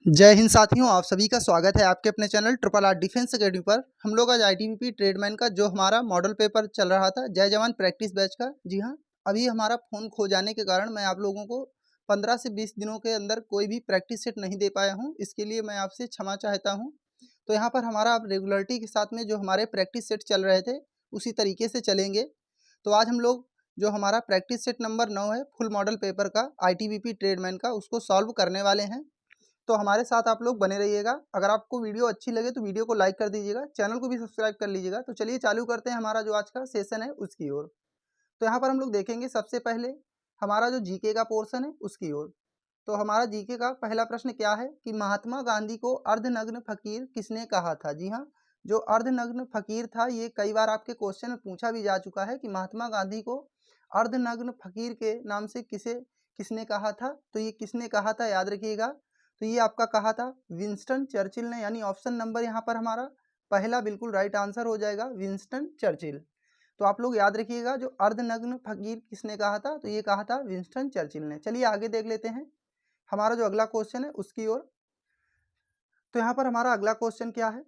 जय हिंद साथियों, आप सभी का स्वागत है आपके अपने channel triple R defence academy पर। हम लोग आज आईटीबीपी ट्रेडमैन का जो हमारा मॉडल पेपर चल रहा था जय जवान प्रैक्टिस बैच का, जी हाँ, अभी हमारा फ़ोन खो जाने के कारण मैं आप लोगों को 15 से 20 दिनों के अंदर कोई भी प्रैक्टिस सेट नहीं दे पाया हूँ। इसके लिए मैं आपसे क्षमा चाहता हूँ। तो यहाँ पर हमारा आप रेगुलरिटी के साथ में जो हमारे प्रैक्टिस सेट चल रहे थे उसी तरीके से चलेंगे। तो आज हम लोग जो हमारा प्रैक्टिस सेट नंबर 9 है फुल मॉडल पेपर का आईटीबीपी ट्रेडमैन का, उसको सॉल्व करने वाले हैं। तो हमारे साथ आप लोग बने रहिएगा। अगर आपको वीडियो अच्छी लगे तो वीडियो को लाइक कर दीजिएगा, चैनल को भी सब्सक्राइब कर लीजिएगा। तो चलिए चालू करते हैं हमारा जो आज का सेशन है उसकी ओर। तो यहाँ पर हम लोग देखेंगे सबसे पहले हमारा जो जीके का पोर्शन है उसकी ओर। तो हमारा जीके का पहला प्रश्न क्या है कि महात्मा गांधी को अर्धनग्न फकीर किसने कहा था। जी हाँ, जो अर्धनग्न फकीर था ये कई बार आपके क्वेश्चन में पूछा भी जा चुका है कि महात्मा गांधी को अर्धनग्न फकीर के नाम से किसने कहा था। तो ये किसने कहा था याद रखिएगा। तो ये आपका कहा था विंस्टन चर्चिल ने, यानी ऑप्शन नंबर यहाँ पर हमारा पहला बिल्कुल राइट आंसर हो जाएगा, विंस्टन चर्चिल। तो आप लोग याद रखिएगा जो अर्धनग्न फकीर किसने कहा था, तो ये कहा था विंस्टन चर्चिल ने। चलिए आगे देख लेते हैं हमारा जो अगला क्वेश्चन है उसकी ओर। तो यहाँ पर हमारा अगला क्वेश्चन क्या है,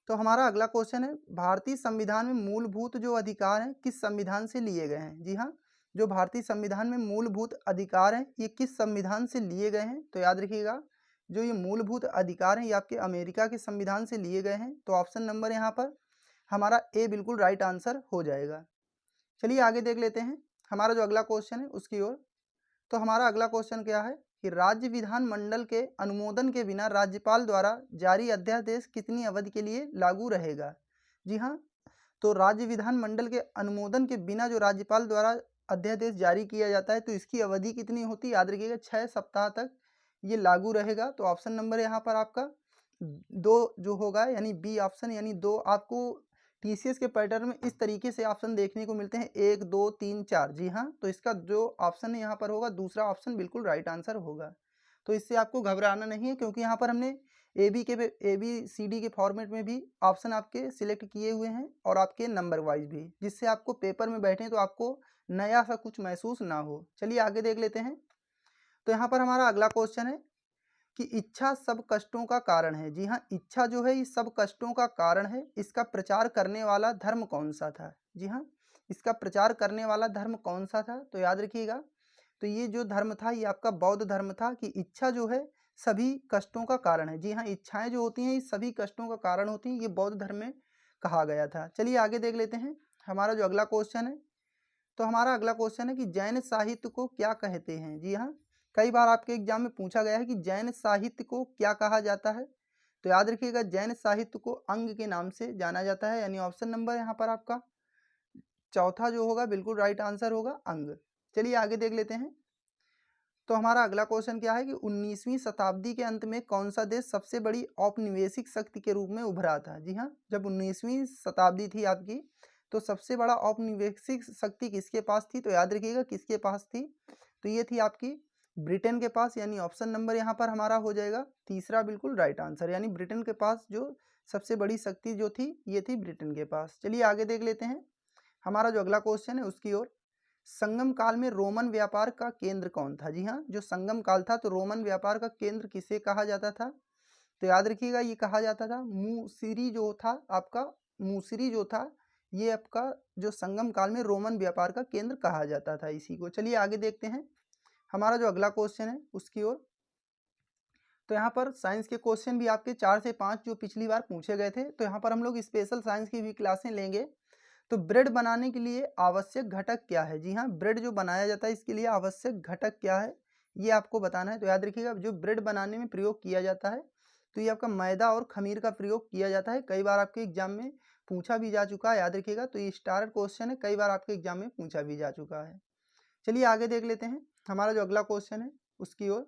तो हमारा अगला क्वेश्चन है भारतीय संविधान में मूलभूत जो अधिकार हैं किस संविधान से लिए गए हैं। जी हाँ, जो भारतीय संविधान में मूलभूत अधिकार हैं ये किस संविधान से लिए गए हैं। तो याद रखिएगा जो ये मूलभूत अधिकार हैं ये आपके अमेरिका के संविधान से लिए गए हैं। तो ऑप्शन नंबर यहाँ पर हमारा ए बिल्कुल राइट आंसर हो जाएगा। चलिए आगे देख लेते हैं हमारा जो अगला क्वेश्चन है उसकी ओर। तो हमारा अगला क्वेश्चन क्या है कि राज्य विधान मंडल के अनुमोदन के बिना राज्यपाल द्वारा जारी अध्यादेश कितनी अवधि के लिए लागू रहेगा। जी हाँ, तो राज्य विधान मंडल के अनुमोदन के बिना जो राज्यपाल द्वारा अध्यादेश जारी किया जाता है तो इसकी अवधि कितनी होती है, याद रखिएगा 6 सप्ताह तक ये लागू रहेगा। तो ऑप्शन नंबर यहाँ पर आपका 2 जो होगा, यानी बी ऑप्शन, यानी 2 आपको टीसीएस के पैटर्न में इस तरीके से ऑप्शन देखने को मिलते हैं 1 2 3 4। जी हाँ, तो इसका जो ऑप्शन है यहाँ पर होगा दूसरा ऑप्शन बिल्कुल राइट आंसर होगा। तो इससे आपको घबराना नहीं है क्योंकि यहाँ पर हमने ए बी सी डी के फॉर्मेट में भी ऑप्शन आपके सिलेक्ट किए हुए हैं और आपके नंबर वाइज भी, जिससे आपको पेपर में बैठे तो आपको नया सा कुछ महसूस ना हो। चलिए आगे देख लेते हैं। तो यहाँ पर हमारा अगला क्वेश्चन है कि इच्छा सब कष्टों का कारण है। जी हाँ, इच्छा जो है ये सब कष्टों का कारण है, इसका प्रचार करने वाला धर्म कौन सा था। जी हाँ, इसका प्रचार करने वाला धर्म कौन सा था, तो याद रखिएगा तो ये जो धर्म था ये आपका बौद्ध धर्म था कि इच्छा जो है सभी कष्टों का कारण है। जी हाँ, इच्छाएं जो होती हैं ये सभी कष्टों का कारण होती हैं, ये बौद्ध धर्म में कहा गया था। चलिए आगे देख लेते हैं हमारा जो अगला क्वेश्चन है। तो हमारा अगला क्वेश्चन है कि जैन साहित्य को क्या कहते हैं। जी हाँ, कई बार आपके एग्जाम में पूछा गया है कि जैन साहित्य को क्या कहा जाता है। तो याद रखिएगा जैन साहित्य को अंग के नाम से जाना जाता है, यानी ऑप्शन नंबर यहाँ पर आपका चौथा जो होगा बिल्कुल राइट आंसर होगा अंग। चलिए आगे देख लेते हैं। तो हमारा अगला क्वेश्चन क्या है कि 19वीं शताब्दी के अंत में कौन सा देश सबसे बड़ी औपनिवेशिक शक्ति के रूप में उभरा था। जी हाँ, जब 19वीं शताब्दी थी आपकी तो सबसे बड़ा औपनिवेशिक शक्ति किसके पास थी, तो याद रखिएगा किसके पास थी, तो ये थी आपकी ब्रिटेन के पास, यानी ऑप्शन नंबर यहाँ पर हमारा हो जाएगा तीसरा बिल्कुल राइट आंसर, यानी ब्रिटेन के पास जो सबसे बड़ी शक्ति जो थी ये थी ब्रिटेन के पास। चलिए आगे देख लेते हैं हमारा जो अगला क्वेश्चन है उसकी ओर। संगम काल में रोमन व्यापार का केंद्र कौन था। जी हाँ, जो संगम काल था तो रोमन व्यापार का केंद्र किसे कहा जाता था, तो याद रखिएगा ये कहा जाता था मूसिरी जो था आपका, मूसिरी जो था ये आपका जो संगम काल में रोमन व्यापार का केंद्र कहा जाता था इसी को। चलिए आगे देखते हैं हमारा जो अगला क्वेश्चन है उसकी ओर। तो यहाँ पर साइंस के क्वेश्चन भी आपके 4 से 5 जो पिछली बार पूछे गए थे, तो यहाँ पर हम लोग स्पेशल साइंस की भी क्लासें लेंगे। तो ब्रेड बनाने के लिए आवश्यक घटक क्या है। जी हाँ, ब्रेड जो बनाया जाता है इसके लिए आवश्यक घटक क्या है ये आपको बताना है। तो याद रखिएगा जो ब्रेड बनाने में प्रयोग किया जाता है तो ये आपका मैदा और खमीर का प्रयोग किया जाता है। कई बार आपके एग्जाम में पूछा भी जा चुका है, याद रखिएगा तो ये स्टार क्वेश्चन है, कई बार आपके एग्जाम में पूछा भी जा चुका है। चलिए आगे देख लेते हैं हमारा जो अगला क्वेश्चन है उसकी ओर।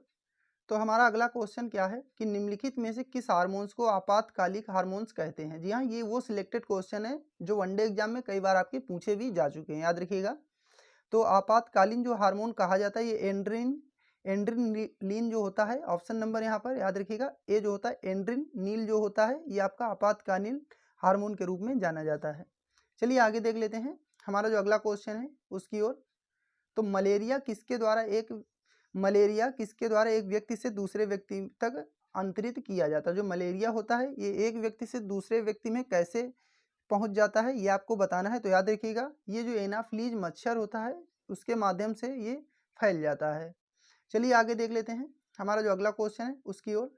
तो हमारा अगला क्वेश्चन क्या है कि निम्नलिखित में से किस हार्मोन्स को आपातकालिक हार्मोन्स कहते हैं। जी हाँ, ये वो सिलेक्टेड क्वेश्चन है जो वनडे एग्जाम में कई बार आपके पूछे भी जा चुके हैं, याद रखिएगा। तो आपातकालीन जो हार्मोन कहा जाता है ये एंड्रिनलीन जो होता है, ऑप्शन नंबर यहाँ पर याद रखिएगा ए जो होता है एंड्रिनलीन जो होता है ये आपका आपातकालीन हार्मोन के रूप में जाना जाता है। चलिए आगे देख लेते हैं हमारा जो अगला क्वेश्चन है उसकी ओर। तो मलेरिया किसके द्वारा एक व्यक्ति से दूसरे व्यक्ति तक अंतरित किया जाता है। जो मलेरिया होता है ये एक व्यक्ति से दूसरे व्यक्ति में कैसे पहुंच जाता है ये आपको बताना है। तो याद रखिएगा ये जो एनाफ्लीज मच्छर होता है उसके माध्यम से ये फैल जाता है। चलिए आगे देख लेते हैं हमारा जो अगला क्वेश्चन है उसकी ओर।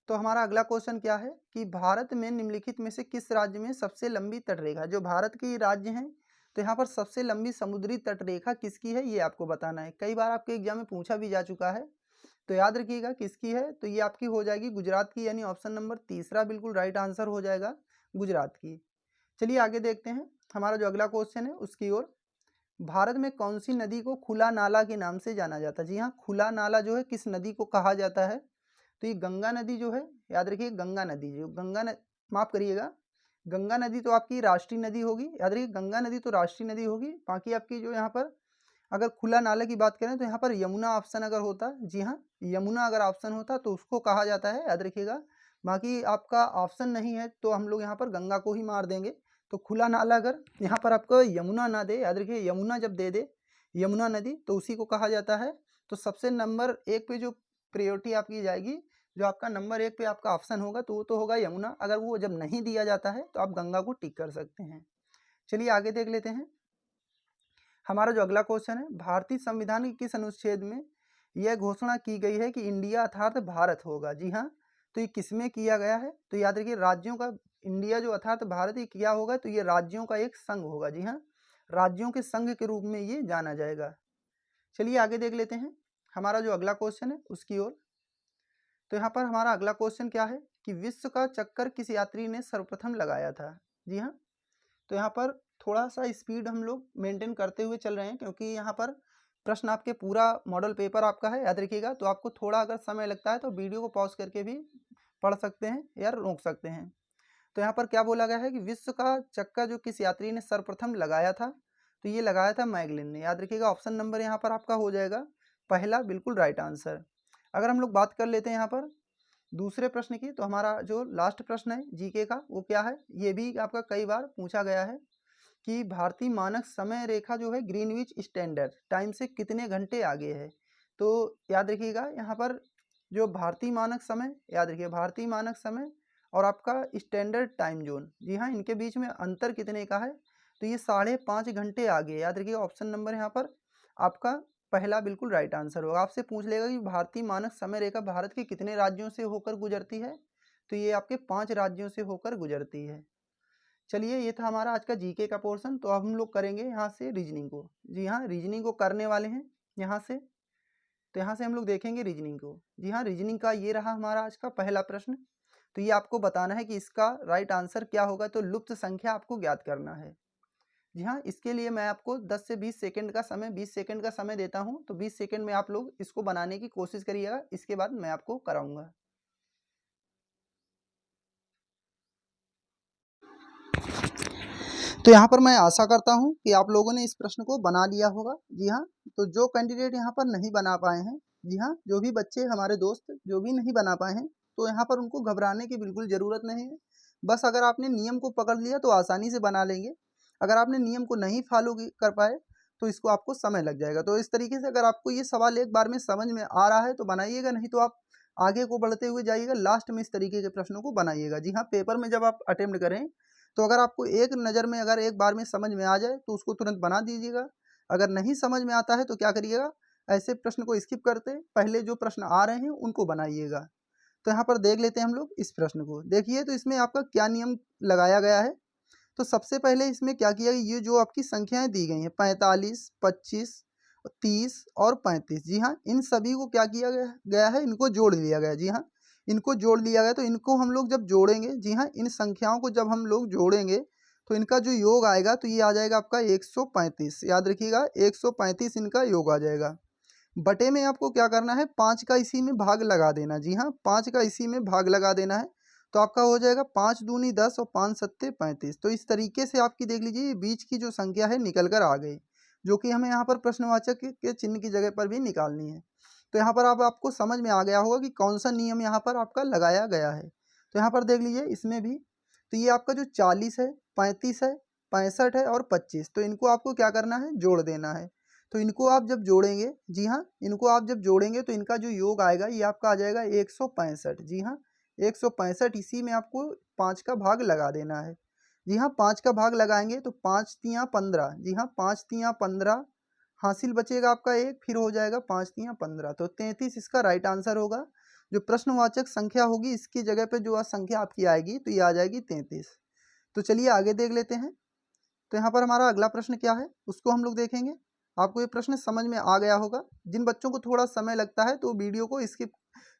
तो हमारा अगला क्वेश्चन क्या है कि भारत में निम्नलिखित में से किस राज्य में सबसे लंबी तटरेखा, जो भारत के राज्य हैं तो यहाँ पर सबसे लंबी समुद्री तटरेखा किसकी है ये आपको बताना है। कई बार आपके एग्जाम में पूछा भी जा चुका है, तो याद रखिएगा किसकी है। तो ये आपकी हो जाएगी गुजरात की, यानी ऑप्शन नंबर तीसरा बिल्कुल राइट आंसर हो जाएगा गुजरात की। चलिए आगे देखते हैं हमारा जो अगला क्वेश्चन है उसकी ओर। भारत में कौन सी नदी को खुला नाला के नाम से जाना जाता है? जी हाँ, खुला नाला जो है किस नदी को कहा जाता है? तो ये गंगा नदी जो है, याद रखिए गंगा नदी जो माफ करिएगा, गंगा नदी तो आपकी राष्ट्रीय नदी होगी। याद रखिए गंगा नदी तो राष्ट्रीय नदी होगी। बाकी आपकी जो यहाँ पर अगर खुला नाला की बात करें तो यहाँ पर यमुना ऑप्शन अगर होता, जी हाँ यमुना अगर ऑप्शन होता तो उसको कहा जाता है, याद रखिएगा। बाकी आपका ऑप्शन नहीं है तो हम लोग यहाँ पर गंगा को ही मार देंगे। तो खुला नाला अगर यहाँ पर आपको यमुना ना दे, याद रखिए यमुना जब दे दे यमुना नदी तो उसी को कहा जाता है। तो सबसे नंबर 1 पे जो प्रायोरिटी आपकी जाएगी, जो आपका नंबर 1 पे आपका ऑप्शन होगा तो वो तो होगा यमुना। अगर वो जब नहीं दिया जाता है तो आप गंगा को टिक कर सकते हैं। चलिए आगे देख लेते हैं हमारा जो अगला क्वेश्चन है। भारतीय संविधान के किस अनुच्छेद में यह घोषणा की गई है कि इंडिया अर्थात भारत होगा? जी हाँ, तो ये किसमें किया गया है? तो याद रखिए राज्यों का, इंडिया जो अर्थात भारत ये क्या होगा? तो ये राज्यों का एक संघ होगा। जी हाँ, राज्यों के संघ के रूप में ये जाना जाएगा। चलिए आगे देख लेते हैं हमारा जो अगला क्वेश्चन है उसकी ओर। तो यहाँ पर हमारा अगला क्वेश्चन क्या है कि विश्व का चक्कर किस यात्री ने सर्वप्रथम लगाया था? जी हाँ, तो यहाँ पर थोड़ा सा स्पीड हम लोग मेंटेन करते हुए चल रहे हैं क्योंकि यहाँ पर प्रश्न आपके पूरा मॉडल पेपर आपका है, याद रखिएगा। तो आपको थोड़ा अगर समय लगता है तो वीडियो को पॉज करके भी पढ़ सकते हैं या रोक सकते हैं। तो यहाँ पर क्या बोला गया है कि विश्व का चक्का जो किस यात्री ने सर्वप्रथम लगाया था? तो ये लगाया था मैगलिन ने। याद रखिएगा ऑप्शन नंबर यहाँ पर आपका हो जाएगा पहला बिल्कुल राइट आंसर। अगर हम लोग बात कर लेते हैं यहाँ पर दूसरे प्रश्न की, तो हमारा जो लास्ट प्रश्न है जीके का वो क्या है, ये भी आपका कई बार पूछा गया है कि भारतीय मानक समय रेखा जो है ग्रीनविच स्टैंडर्ड टाइम से कितने घंटे आगे है? तो याद रखिएगा यहाँ पर जो भारतीय मानक समय, याद रखिए भारतीय मानक समय और आपका स्टैंडर्ड टाइम जोन, जी हाँ इनके बीच में अंतर कितने का है? तो ये 5.5 घंटे आगे। याद रखिए ऑप्शन नंबर यहाँ पर आपका पहला बिल्कुल राइट आंसर होगा। आपसे पूछ लेगा कि भारतीय मानक समय रेखा भारत के कितने राज्यों से होकर गुजरती है? तो ये आपके 5 राज्यों से होकर गुजरती है। चलिए ये था हमारा आज का जीके का पोर्शन। तो अब हम लोग करेंगे यहाँ से रीजनिंग को। जी हाँ, रीजनिंग को करने वाले हैं यहाँ से। तो यहाँ से हम लोग देखेंगे रीजनिंग को। जी हाँ, रीजनिंग का ये रहा हमारा आज का पहला प्रश्न। तो ये आपको बताना है कि इसका राइट आंसर क्या होगा। तो लुप्त संख्या आपको ज्ञात करना है। जी हाँ, इसके लिए मैं आपको 10 से 20 सेकंड का समय 20 सेकंड का समय देता हूँ। तो 20 सेकंड में आप लोग इसको बनाने की कोशिश करिएगा, इसके बाद मैं आपको कराऊंगा। तो यहाँ पर मैं आशा करता हूँ कि आप लोगों ने इस प्रश्न को बना लिया होगा। जी हाँ, तो जो कैंडिडेट यहाँ पर नहीं बना पाए हैं, जी हाँ जो भी बच्चे हमारे दोस्त जो भी नहीं बना पाए हैं, तो यहाँ पर उनको घबराने की बिल्कुल ज़रूरत नहीं है। बस अगर आपने नियम को पकड़ लिया तो आसानी से बना लेंगे। अगर आपने नियम को नहीं फॉलो कर पाए तो इसको आपको समय लग जाएगा। तो इस तरीके से अगर आपको ये सवाल एक बार में समझ में आ रहा है तो बनाइएगा, नहीं तो आप आगे को बढ़ते हुए जाइएगा, लास्ट में इस तरीके के प्रश्नों को बनाइएगा। जी हाँ, पेपर में जब आप अटेम्प्ट करें तो अगर आपको एक नज़र में अगर एक बार में समझ में आ जाए तो उसको तुरंत बना दीजिएगा। अगर नहीं समझ में आता है तो क्या करिएगा, ऐसे प्रश्न को स्किप करते पहले जो प्रश्न आ रहे हैं उनको बनाइएगा। तो यहाँ पर देख लेते हैं हम लोग इस प्रश्न को। देखिए तो इसमें आपका क्या नियम लगाया गया है। तो सबसे पहले इसमें क्या किया, ये जो आपकी संख्याएं दी गई हैं 45, 25, 30 और 35, जी हाँ इन सभी को क्या किया गया है, इनको जोड़ लिया गया। जी हाँ, इनको जोड़ लिया गया। तो इनको हम लोग जब जोड़ेंगे, जी हाँ इन संख्याओं को जब हम लोग जोड़ेंगे तो इनका जो योग आएगा तो ये आ जाएगा आपका 135। याद रखिएगा 135 इनका योग आ जाएगा। बटे में आपको क्या करना है, 5 का इसी में भाग लगा देना। जी हाँ, 5 का इसी में भाग लगा देना है। तो आपका हो जाएगा 5 दूनी 10 और 5 सत्ते 35। तो इस तरीके से आपकी देख लीजिए ये बीच की जो संख्या है निकल कर आ गई, जो कि हमें यहाँ पर प्रश्नवाचक के चिन्ह की जगह पर भी निकालनी है। तो यहाँ पर आपको समझ में आ गया होगा कि कौन सा नियम यहाँ पर आपका लगाया गया है। तो यहाँ पर देख लीजिए इसमें भी, तो ये आपका जो 40 है, 35 है, 65 है और 25, तो इनको आपको क्या करना है, जोड़ देना है। तो इनको आप जब जोड़ेंगे, जी हाँ, इनको आप जब जोड़ेंगे तो इनका जो योग आएगा ये आपका आ जाएगा 165। जी हाँ, 165। इसी में आपको 5 का भाग लगा देना है। जी हाँ, 5 का भाग लगाएंगे तो 5 तियाँ 15। जी हाँ, 5 तियाँ 15 हासिल बचेगा आपका 1, फिर हो जाएगा 5 तियाँ 15, तो 33 इसका राइट आंसर होगा। जो प्रश्नवाचक संख्या होगी इसकी जगह पे जो संख्या आपकी आएगी तो ये आ जाएगी 33। तो चलिए आगे देख लेते हैं। तो यहाँ पर हमारा अगला प्रश्न क्या है उसको हम लोग देखेंगे। आपको ये प्रश्न समझ में आ गया होगा। जिन बच्चों को थोड़ा समय लगता है तो वीडियो को स्किप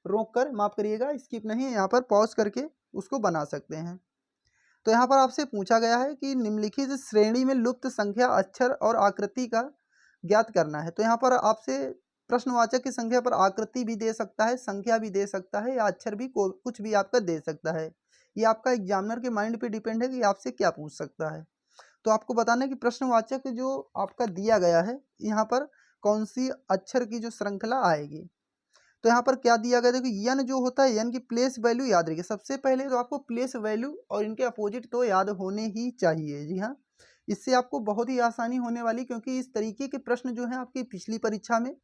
रोक कर, माफ करिएगा, स्किप नहीं, यहाँ पर पॉज करके उसको बना सकते हैं। तो यहाँ पर आपसे पूछा गया है कि निम्नलिखित श्रेणी में लुप्त संख्या, अक्षर और आकृति का ज्ञात करना है। तो यहाँ पर आपसे प्रश्नवाचक की संख्या पर आकृति भी दे सकता है, संख्या भी दे सकता है, या अक्षर भी कुछ भी आपका दे सकता है। ये आपका एग्जामिनर के माइंड पे डिपेंड है कि आपसे क्या पूछ सकता है। तो आपको बताना है कि प्रश्नवाचक जो आपका दिया गया है यहाँ पर कौन सी अक्षर की जो श्रृंखला आएगी। तो यहाँ पर क्या दिया गया, देखो यन जो होता है, यन की प्लेस वैल्यू याद रखिए। सबसे पहले तो आपको प्लेस वैल्यू और इनके अपोजिट तो याद होने ही चाहिए। जी हाँ, इससे आपको बहुत ही आसानी होने वाली, क्योंकि इस तरीके के प्रश्न जो है आपकी पिछली परीक्षा में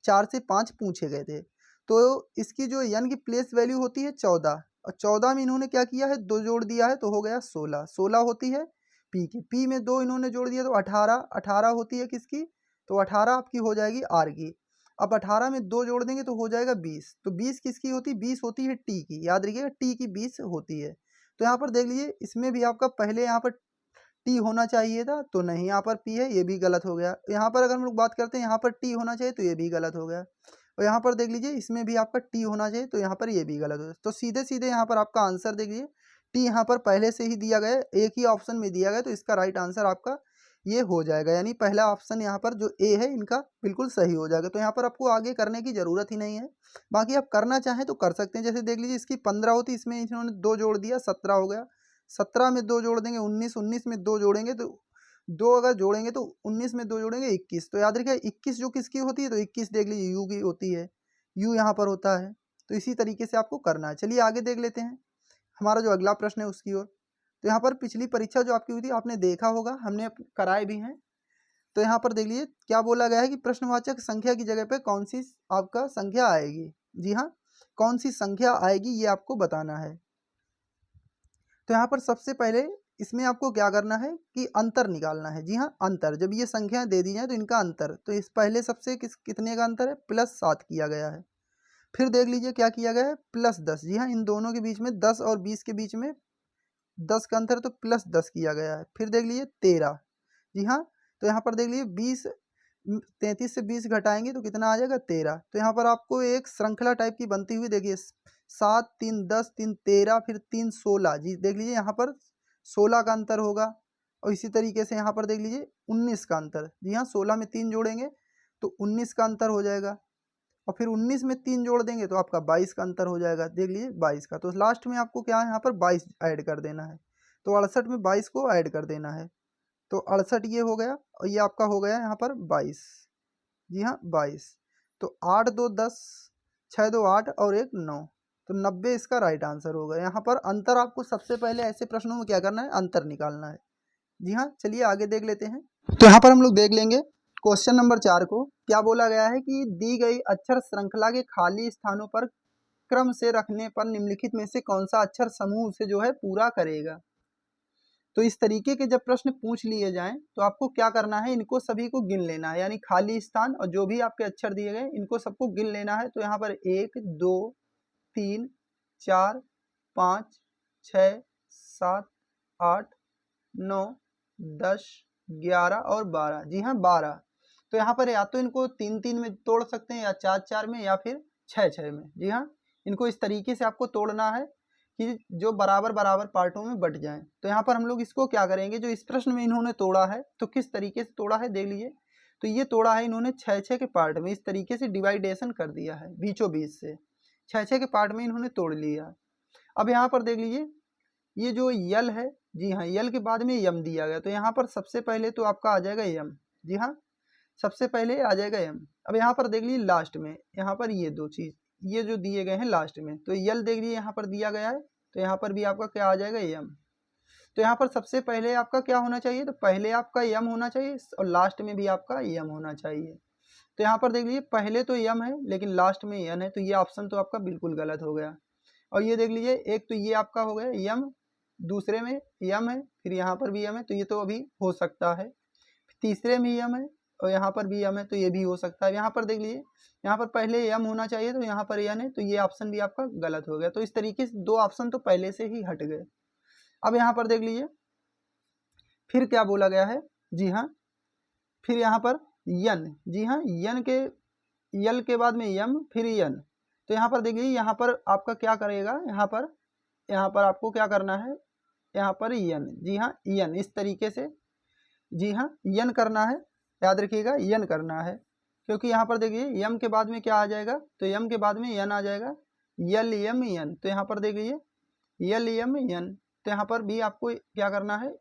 4 से 5 पूछे गए थे। तो इसकी जो यन की प्लेस वैल्यू होती है 14, और 14 में इन्होंने क्या किया है, 2 जोड़ दिया है तो हो गया 16। 16 होती है पी की, पी में 2 इन्होंने जोड़ दिया तो 18। 18 होती है किसकी, तो 18 आपकी हो जाएगी आर की। अब 18 में 2 जोड़ देंगे तो हो जाएगा 20। तो 20 किसकी होती है, 20 होती है टी की, याद रखिएगा टी की 20 होती है। तो यहाँ पर देख लीजिए, इसमें भी आपका पहले यहाँ पर टी होना चाहिए था, तो नहीं, यहाँ पर पी है, ये भी गलत हो गया। यहाँ पर अगर हम लोग बात करते हैं यहाँ पर टी होना चाहिए तो ये भी गलत हो गया। और यहाँ पर देख लीजिए, इसमें भी आपका टी होना चाहिए तो यहाँ पर ये भी गलत हो गया। तो सीधे सीधे यहाँ पर आपका आंसर देख लीजिए, टी यहाँ पर पहले से ही दिया गया है, एक ही ऑप्शन में दिया गया, तो इसका राइट आंसर आपका ये हो जाएगा। यानी पहला ऑप्शन यहाँ पर जो ए है इनका बिल्कुल सही हो जाएगा। तो यहाँ पर आपको आगे करने की ज़रूरत ही नहीं है। बाकी आप करना चाहें तो कर सकते हैं। जैसे देख लीजिए, इसकी 15 होती, इसमें इन्होंने 2 जोड़ दिया, 17 हो गया। 17 में 2 जोड़ देंगे 19, 19 में 2 जोड़ेंगे तो 2 अगर जोड़ेंगे तो 19 में 2 जोड़ेंगे 21। तो याद रखिए 21 जो किसकी होती है, तो 21 देख लीजिए यू की होती है, यू यहाँ पर होता है। तो इसी तरीके से आपको करना है। चलिए आगे देख लेते हैं हमारा जो अगला प्रश्न है उसकी ओर। तो यहाँ पर पिछली परीक्षा जो आपकी हुई थी आपने देखा होगा, हमने कराए भी हैं। तो यहाँ पर देख लीजिए क्या बोला गया है कि प्रश्नवाचक संख्या की जगह पे कौन सी आपका संख्या आएगी। जी हाँ, कौन सी संख्या आएगी ये आपको बताना है। तो यहाँ पर सबसे पहले इसमें आपको क्या करना है कि अंतर निकालना है। जी हाँ, अंतर, जब ये संख्याएं दे दी जाए तो इनका अंतर, तो इस पहले सबसे कितने का अंतर है, +7 किया गया है। फिर देख लीजिए क्या किया गया है, +10। जी हाँ, इन दोनों के बीच में 10 और 20 के बीच में 10 का अंतर, तो +10 किया गया है। फिर देख लीजिए 13। जी हाँ, तो यहाँ पर देख लीजिए 33 से 20 घटाएंगे तो कितना आ जाएगा, 13। तो यहाँ पर आपको एक श्रृंखला टाइप की बनती हुई देखिए, 7 3 10 3 13, फिर 3 16। जी देख लीजिए यहाँ पर 16 का अंतर होगा। और इसी तरीके से यहाँ पर देख लीजिए 19 का अंतर। जी हाँ, 16 में 3 जोड़ेंगे तो 19 का अंतर हो जाएगा। और फिर 19 में 3 जोड़ देंगे तो आपका 22 का अंतर हो जाएगा। देख लीजिए 22 का। तो लास्ट में आपको क्या है, यहाँ पर 22 ऐड कर देना है। तो 68 में 22 को ऐड कर देना है। तो 68 ये हो गया, और ये आपका हो गया यहाँ पर 22। जी हाँ, 22। तो 8 2 10, 6 2 8 और 1 9, तो 90 इसका राइट आंसर होगा। यहाँ पर अंतर आपको सबसे पहले ऐसे प्रश्नों में क्या करना है, अंतर निकालना है। जी हाँ, चलिए आगे देख लेते हैं। तो यहाँ पर हम लोग देख लेंगे क्वेश्चन नंबर 4 को। क्या बोला गया है कि दी गई अक्षर श्रृंखला के खाली स्थानों पर क्रम से रखने पर निम्नलिखित में से कौन सा अक्षर समूह उसे जो है पूरा करेगा। तो इस तरीके के जब प्रश्न पूछ लिए जाएं तो आपको क्या करना है, इनको सभी को गिन लेना है। यानी खाली स्थान और जो भी आपके अक्षर दिए गए इनको सबको गिन लेना है। तो यहाँ पर 1 2 3 4 5 6 7 8 9 10 11 और 12। जी हाँ, 12। तो यहाँ पर या तो इनको 3 3 में तोड़ सकते हैं, या 4 4 में, या फिर 6 6 में। जी हाँ, इनको इस तरीके से आपको तोड़ना है कि जो बराबर बराबर पार्टों में बट जाएं। तो यहाँ पर हम लोग इसको क्या करेंगे, जो इस प्रश्न में इन्होंने तोड़ा है तो किस तरीके से तोड़ा है देख लीजिए। तो ये तोड़ा है इन्होंने 6 6 के पार्ट में, इस तरीके से डिवाइडेशन कर दिया है बीचों बीच से, 6 6 के पार्ट में इन्होंने तोड़ लिया। अब यहाँ पर देख लीजिए ये जो यल है, जी हाँ, यल के बाद में यम दिया गया। तो यहाँ पर सबसे पहले तो आपका आ जाएगा यम। जी हाँ, सबसे पहले आ जाएगा यम। अब यहाँ पर देख लीजिए लास्ट में, यहाँ पर ये दो चीज ये जो दिए गए हैं लास्ट में, तो यल देख लीजिए यहाँ पर दिया गया है, तो यहाँ पर भी आपका क्या आ जाएगा यम। तो यहाँ पर सबसे पहले आपका क्या होना चाहिए, तो पहले आपका यम होना चाहिए और लास्ट में भी आपका यम होना चाहिए। तो यहाँ पर देख लीजिए पहले तो यम है लेकिन लास्ट में यन है, तो ये ऑप्शन तो आपका बिल्कुल गलत हो गया। और ये देख लीजिए एक तो ये आपका हो गया यम, दूसरे में यम है, फिर यहाँ पर भी यम है, तो ये तो अभी हो सकता है। तीसरे में यम है और यहाँ पर भी यम है, तो ये भी हो सकता है। यहाँ पर देख लीजिए यहाँ पर पहले यम होना चाहिए, तो यहाँ पर यन है, तो ये ऑप्शन भी आपका गलत हो गया। तो इस तरीके से दो ऑप्शन तो पहले से ही हट गए। अब यहाँ पर देख लीजिए फिर क्या बोला गया है, जी हाँ, फिर यहाँ पर यन, जी हाँ, यन के यल के बाद में यम फिर यन। तो यहाँ पर देखिए यहाँ पर आपका क्या करेगा, यहाँ पर आपको क्या करना है, यहाँ पर यन, जी हाँ यन, इस तरीके से, जी हाँ यन करना है, याद रखिएगा यन करना है। क्योंकि यहाँ पर देखिए यम के बाद में क्या आ जाएगा, तो यम के बाद में यन आ जाएगा, यल यम यन। तो यहाँ पर देख लीजिए यल यम यन, तो यहाँ पर भी आपको क्या करना है,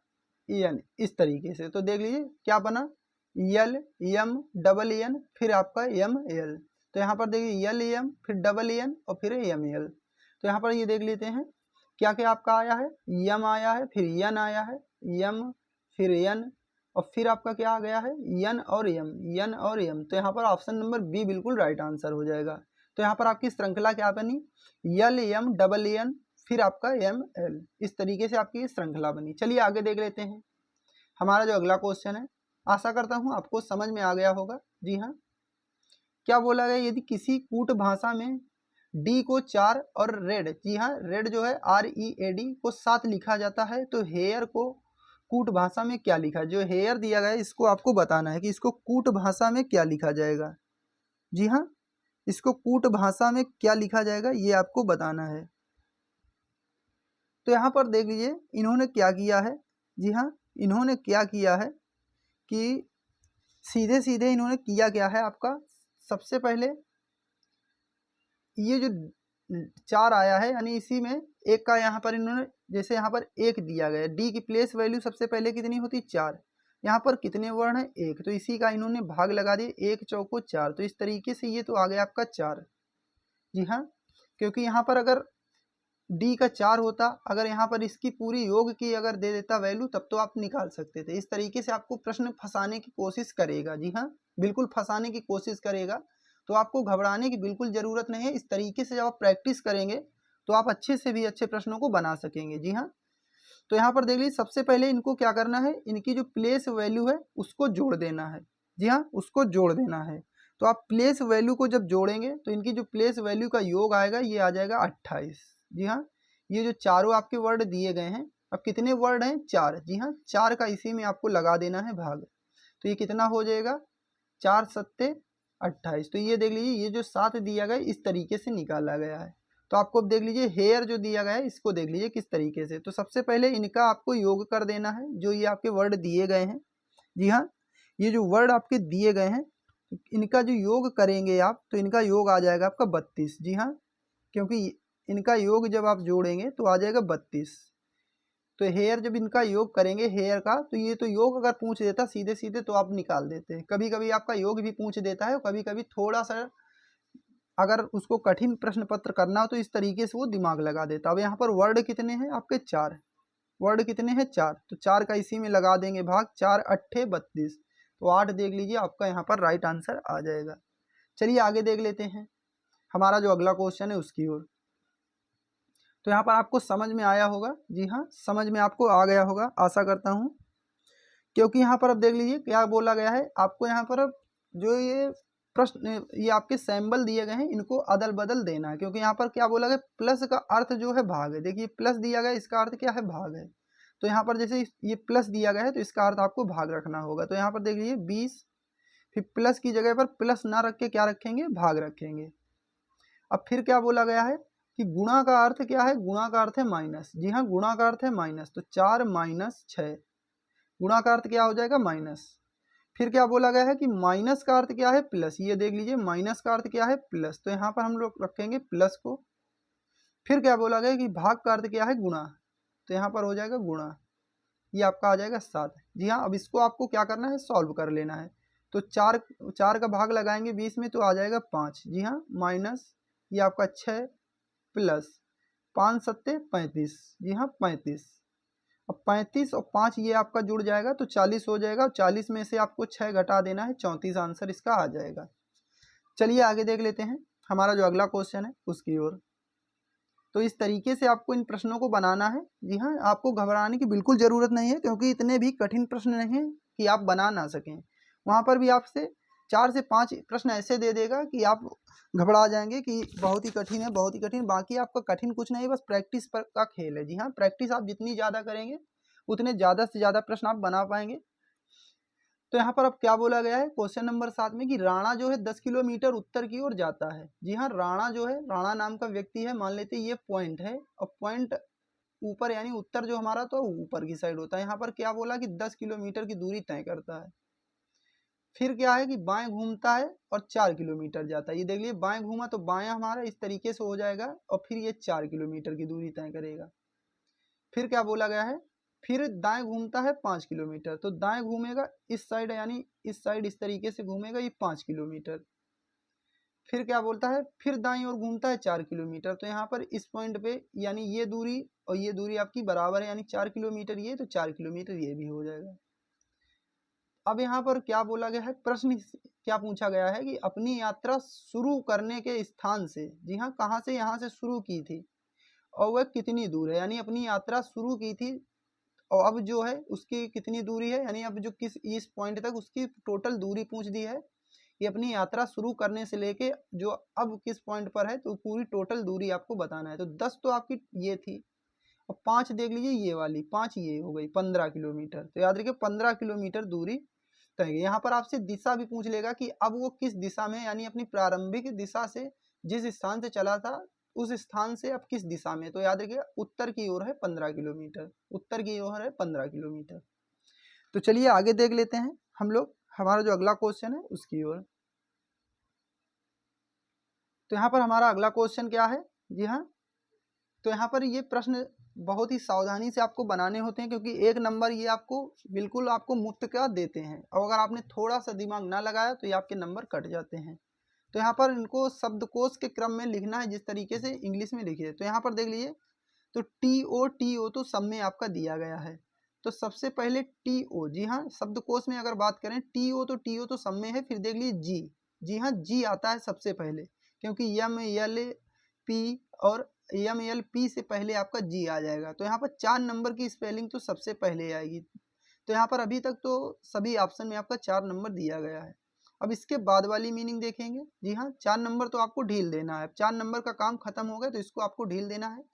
यन, इस तरीके से। तो देख लीजिए क्या बना, यल यम डबल यन फिर आपका यम यल। तो यहाँ पर देखिए यल यम फिर डबल यन और फिर यम यल। तो यहाँ पर ये देख लेते हैं क्या क्या आपका आया है, यम आया है, फिर यन आया है, यम फिर यन और फिर आपका क्या आ गया है, यन और यम, यन और यम। तो यहाँ पर ऑप्शन नंबर बी बिल्कुल राइट आंसर हो जाएगा। तो यहाँ पर आपकी श्रृंखला क्या बनी, यल यम डबल यन फिर आपका यम एल, इस तरीके से आपकी श्रृंखला बनी। चलिए आगे देख लेते हैं हमारा जो अगला क्वेश्चन है। आशा करता हूँ आपको समझ में आ गया होगा। जी हाँ, क्या बोला गया, यदि किसी कूट भाषा में डी को 4 और रेड, जी हाँ रेड जो है READ को 7 लिखा जाता है, तो हेयर को कूट भाषा में क्या लिखा है। जो हेयर दिया गया है इसको आपको बताना है कि इसको कूट भाषा में क्या लिखा जाएगा। जी हाँ, इसको कूट भाषा में क्या लिखा जाएगा ये आपको बताना है। तो यहाँ पर देख लीजिए इन्होंने क्या किया है, जी हाँ इन्होंने क्या किया है कि सीधे सीधे इन्होंने किया क्या है आपका, सबसे पहले ये जो 4 आया है यानी इसी में एक का यहाँ पर इन्होंने, जैसे यहाँ पर 1 दिया गया, डी की प्लेस वैल्यू सबसे पहले कितनी होती, 4। यहाँ पर कितने वर्ण है, 1, तो इसी का इन्होंने भाग लगा दिए, 1 चौको 4, तो इस तरीके से ये तो आ गया आपका 4। जी हाँ, क्योंकि यहाँ पर अगर डी का 4 होता, अगर यहाँ पर इसकी पूरी योग की अगर दे देता वैल्यू तब तो आप निकाल सकते थे। इस तरीके से आपको प्रश्न फंसाने की कोशिश करेगा, जी हाँ बिल्कुल फंसाने की कोशिश करेगा। तो आपको घबराने की बिल्कुल ज़रूरत नहीं है। इस तरीके से जब आप प्रैक्टिस करेंगे तो आप अच्छे से भी अच्छे प्रश्नों को बना सकेंगे। जी हाँ, तो यहाँ पर देख लीजिए सबसे पहले इनको क्या करना है, इनकी जो प्लेस वैल्यू है उसको जोड़ देना है। जी हाँ, उसको जोड़ देना है। तो आप प्लेस वैल्यू को जब जोड़ेंगे तो इनकी जो प्लेस वैल्यू का योग आएगा ये आ जाएगा 28। जी हाँ, ये जो चारों आपके वर्ड दिए गए हैं, अब कितने वर्ड हैं, 4। जी हाँ, 4 का इसी में आपको लगा देना है भाग। तो ये कितना हो जाएगा, 4 सत्ते 28। तो ये देख लीजिए ये जो 7 दिया गया इस तरीके से निकाला गया है। तो आपको अब देख लीजिए हेयर जो दिया गया है इसको देख लीजिए किस तरीके से। तो सबसे पहले इनका आपको योग कर देना है, जो ये आपके वर्ड दिए गए हैं। जी हाँ, ये जो वर्ड आपके दिए गए हैं इनका जो योग करेंगे आप, तो इनका योग आ जाएगा आपका 32। जी हाँ, क्योंकि इनका योग जब आप जोड़ेंगे तो आ जाएगा 32। तो हेयर जब इनका योग करेंगे हेयर का, तो ये तो योग अगर पूछ देता सीधे सीधे तो आप निकाल देते। कभी कभी आपका योग भी पूछ देता है, कभी कभी थोड़ा सा अगर उसको कठिन प्रश्न पत्र करना हो तो इस तरीके से वो दिमाग लगा देता। अब यहाँ पर वर्ड कितने हैं आपके, 4 वर्ड कितने हैं, 4। तो 4 का इसी में लगा देंगे भाग, 4 अट्ठे 32, तो 8 देख लीजिए आपका यहाँ पर राइट आंसर आ जाएगा। चलिए आगे देख लेते हैं हमारा जो अगला क्वेश्चन है उसकी ओर। तो यहाँ पर आपको समझ में आया होगा, जी हाँ समझ में आपको आ गया होगा आशा करता हूँ। क्योंकि यहाँ पर अब देख लीजिए क्या बोला गया है आपको, यहाँ पर अब जो ये प्रश्न ये आपके सैम्बल दिए गए हैं इनको अदल बदल देना है। क्योंकि यहाँ पर क्या बोला गया, प्लस का अर्थ जो है भाग है। देखिए प्लस दिया गया इसका अर्थ क्या है, भाग है। तो यहाँ पर जैसे ये प्लस दिया गया है तो इसका अर्थ आपको भाग रखना होगा। तो यहाँ पर देख लीजिए 20, फिर प्लस की जगह पर प्लस ना रख के क्या रखेंगे, भाग रखेंगे। अब फिर क्या बोला गया है कि गुणा का अर्थ क्या है, गुणा का अर्थ है माइनस। जी हाँ, गुणा का अर्थ है माइनस। तो 4 माइनस 6, गुणा का अर्थ क्या हो जाएगा, माइनस। फिर क्या बोला गया है कि माइनस का अर्थ क्या है, प्लस। ये देख लीजिए माइनस का अर्थ क्या है, प्लस। तो यहाँ पर हम लोग रखेंगे प्लस को। फिर क्या बोला गया कि भाग का अर्थ क्या है, गुणा। तो यहाँ पर हो जाएगा गुणा, ये आपका आ जाएगा 7। जी हाँ, अब इसको आपको क्या करना है, सॉल्व कर लेना है। तो 4 का भाग लगाएंगे 20 में तो आ जाएगा 5। जी हाँ, माइनस ये आपका 6 प्लस 5 सत्ते 35। जी हाँ 35। अब 35 और 5 ये आपका जुड़ जाएगा तो 40 हो जाएगा, और 40 में से आपको 6 घटा देना है, 34 आंसर इसका आ जाएगा। चलिए आगे देख लेते हैं हमारा जो अगला क्वेश्चन है उसकी ओर। तो इस तरीके से आपको इन प्रश्नों को बनाना है। जी हाँ, आपको घबराने की बिल्कुल ज़रूरत नहीं है, क्योंकि इतने भी कठिन प्रश्न नहीं हैं कि आप बना ना सकें। वहाँ पर भी आपसे 4 से 5 प्रश्न ऐसे दे देगा कि आप घबरा जाएंगे कि बहुत ही कठिन है, बहुत ही कठिन। बाकी आपका कठिन कुछ नहीं, बस प्रैक्टिस पर का खेल है। जी हाँ, प्रैक्टिस आप जितनी ज़्यादा करेंगे उतने ज़्यादा से ज़्यादा प्रश्न आप बना पाएंगे। तो यहाँ पर अब क्या बोला गया है क्वेश्चन नंबर 7 में कि राणा जो है 10 किलोमीटर उत्तर की ओर जाता है। जी हाँ, राणा जो है, राणा नाम का व्यक्ति है, मान लेते ये पॉइंट है, और पॉइंट ऊपर यानी उत्तर जो हमारा तो ऊपर की साइड होता है। यहाँ पर क्या बोला कि 10 किलोमीटर की दूरी तय करता है। फिर क्या है कि बाएं घूमता है और 4 किलोमीटर जाता है। ये देख लीजिए, बाएं घूमा तो बाएं हमारा इस तरीके से हो जाएगा, और फिर ये 4 किलोमीटर की दूरी तय करेगा। फिर क्या बोला गया है, फिर दाएं घूमता है 5 किलोमीटर, तो दाएं घूमेगा इस साइड, यानी इस साइड इस तरीके से घूमेगा, ये 5 किलोमीटर। फिर क्या बोलता है, फिर दाईं ओर घूमता है 4 किलोमीटर, तो यहाँ पर इस पॉइंट पे यानी ये दूरी और ये दूरी आपकी बराबर है, यानी 4 किलोमीटर ये, तो 4 किलोमीटर ये भी हो जाएगा। अब यहाँ पर क्या बोला गया है, प्रश्न क्या पूछा गया है कि अपनी यात्रा शुरू करने के स्थान से, जी हाँ, कहाँ से, यहाँ से शुरू की थी और वह कितनी दूर है, यानी अपनी यात्रा शुरू की थी और अब जो है उसकी कितनी दूरी है, यानी अब जो इस पॉइंट तक उसकी टोटल दूरी पूछ दी है। ये अपनी यात्रा शुरू करने से लेके जो अब किस पॉइंट पर है, तो पूरी टोटल दूरी आपको बताना है। तो 10 तो आपकी ये थी, और 5 देख लीजिए ये वाली 5 ये हो गई 15 किलोमीटर। तो याद रखिए 15 किलोमीटर दूरी तय है। यहाँ पर आपसे दिशा भी पूछ लेगा कि अब वो किस दिशा में, यानी अपनी प्रारंभिक दिशा से जिस स्थान से चला था उस स्थान से अब किस दिशा में। तो याद रखिए उत्तर की ओर है 15 किलोमीटर, उत्तर की ओर है 15 किलोमीटर। तो चलिए आगे देख लेते हैं हम लोग हमारा जो अगला क्वेश्चन है उसकी ओर। तो यहाँ पर हमारा अगला क्वेश्चन क्या है, जी हाँ, तो यहाँ पर ये प्रश्न बहुत ही सावधानी से आपको बनाने होते हैं, क्योंकि 1 नंबर ये आपको बिल्कुल आपको मुफ्त का देते हैं, और अगर आपने थोड़ा सा दिमाग ना लगाया तो ये आपके नंबर कट जाते हैं। तो यहाँ पर इनको शब्दकोश के क्रम में लिखना है, जिस तरीके से इंग्लिश में लिखिए। तो यहाँ पर देख लीजिए, तो टी ओ तो सब में आपका दिया गया है। तो सबसे पहले टी ओ, जी हाँ, शब्दकोश में अगर बात करें टी ओ तो सब में है। फिर देख लीजिए जी, जी हाँ, जी आता है सबसे पहले, क्योंकि यम एल पी और एम एल पी से पहले आपका जी आ जाएगा। तो यहाँ पर 4 नंबर की स्पेलिंग तो सबसे पहले आएगी। तो यहाँ पर अभी तक तो सभी ऑप्शन में आपका 4 नंबर दिया गया है। अब इसके बाद वाली मीनिंग देखेंगे। जी हाँ, 4 नंबर तो आपको ढील देना है। 4 नंबर का काम खत्म हो गया, तो इसको आपको ढील देना है।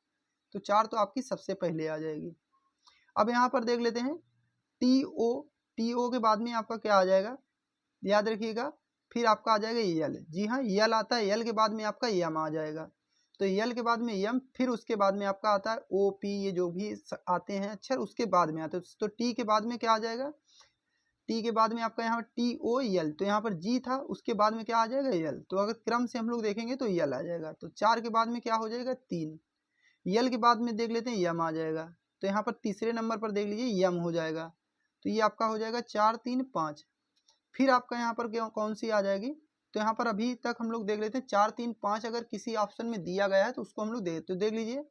तो 4 तो आपकी सबसे पहले आ जाएगी। अब यहाँ पर देख लेते हैं टी ओ के बाद में आपका क्या आ जाएगा, याद रखिएगा, फिर आपका आ जाएगा यल। जी हाँ, यल आता है, यल के बाद में आपका यम आ जाएगा। तो यल के बाद में यम, फिर उसके बाद में आपका आता है ओ पी, ये जो भी आते हैं अक्षर उसके बाद में आते हैं। तो टी के बाद में क्या आ जाएगा, टी के बाद में आपका यहाँ पर टी ओ यल, तो यहाँ पर जी था, उसके बाद में क्या आ जाएगा यल। तो अगर क्रम से हम लोग देखेंगे तो यल आ जाएगा। तो 4 के बाद में क्या हो जाएगा 3, यल के बाद में देख लेते हैं यम आ जाएगा। तो यहाँ पर तीसरे नंबर पर देख लीजिए यम हो जाएगा। तो ये आपका हो जाएगा 4 3 5। फिर आपका यहाँ पर कौन सी आ जाएगी, तो यहाँ पर अभी तक हम लोग देख लेते हैं 4 3 5 अगर किसी ऑप्शन में दिया गया है तो उसको हम लोग तो देख लीजिए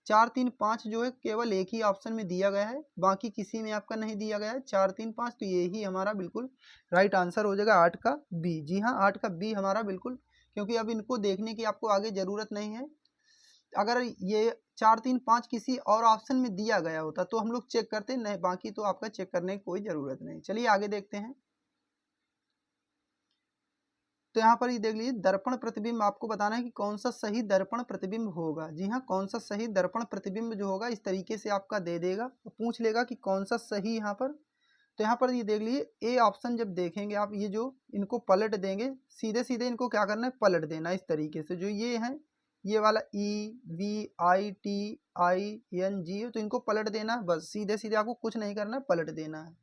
4 3 5 जो है केवल एक ही ऑप्शन में दिया गया है, बाकी किसी में आपका नहीं दिया गया है 4 3 5। तो ये ही हमारा बिल्कुल राइट आंसर हो जाएगा 8 का बी। जी हाँ, 8 का बी हमारा बिल्कुल, क्योंकि अब इनको देखने की आपको आगे ज़रूरत नहीं है। अगर ये 4 3 5 किसी और ऑप्शन में दिया गया होता तो हम लोग चेक करते, नहीं बाकी तो आपका चेक करने की कोई ज़रूरत नहीं। चलिए आगे देखते हैं। तो यहाँ पर ये देख लीजिए, दर्पण प्रतिबिंब आपको बताना है कि कौन सा सही दर्पण प्रतिबिंब होगा। जी हाँ, कौन सा सही दर्पण प्रतिबिंब जो होगा इस तरीके से आपका दे देगा, तो पूछ लेगा कि कौन सा सही यहाँ पर। तो यहाँ पर ये देख लीजिए ए ऑप्शन जब देखेंगे आप, ये जो इनको पलट देंगे, सीधे सीधे इनको क्या करना है पलट देना इस तरीके से। जो ये है ये वाला E V I T I N G, तो इनको पलट देना है, बस सीधे सीधे आपको कुछ नहीं करना है, पलट देना है।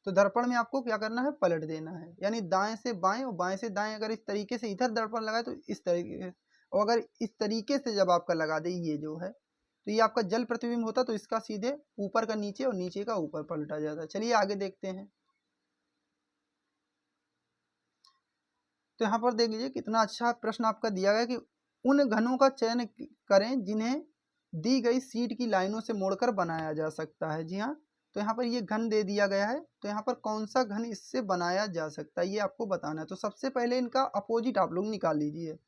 तो दर्पण में आपको क्या करना है पलट देना है, यानी दाएं से बाएं और बाएं से दाएं। अगर इस तरीके से इधर दर्पण लगाए तो इस तरीके से, और अगर इस तरीके से जब आपका लगा दे ये जो है, तो ये आपका जल प्रतिबिंब होता, तो इसका सीधे ऊपर का नीचे और नीचे का ऊपर पलटा जाता है। चलिए आगे देखते हैं। तो यहाँ पर देख लीजिए कितना अच्छा प्रश्न आपका दिया गया कि उन घनों का चयन करें जिन्हें दी गई शीट की लाइनों से मोड़कर बनाया जा सकता है। जी हाँ, तो यहाँ पर ये घन दे दिया गया है, तो यहाँ पर कौन सा घन इससे बनाया जा सकता है ये आपको बताना है। तो सबसे पहले इनका अपोजिट आप लोग निकाल लीजिए।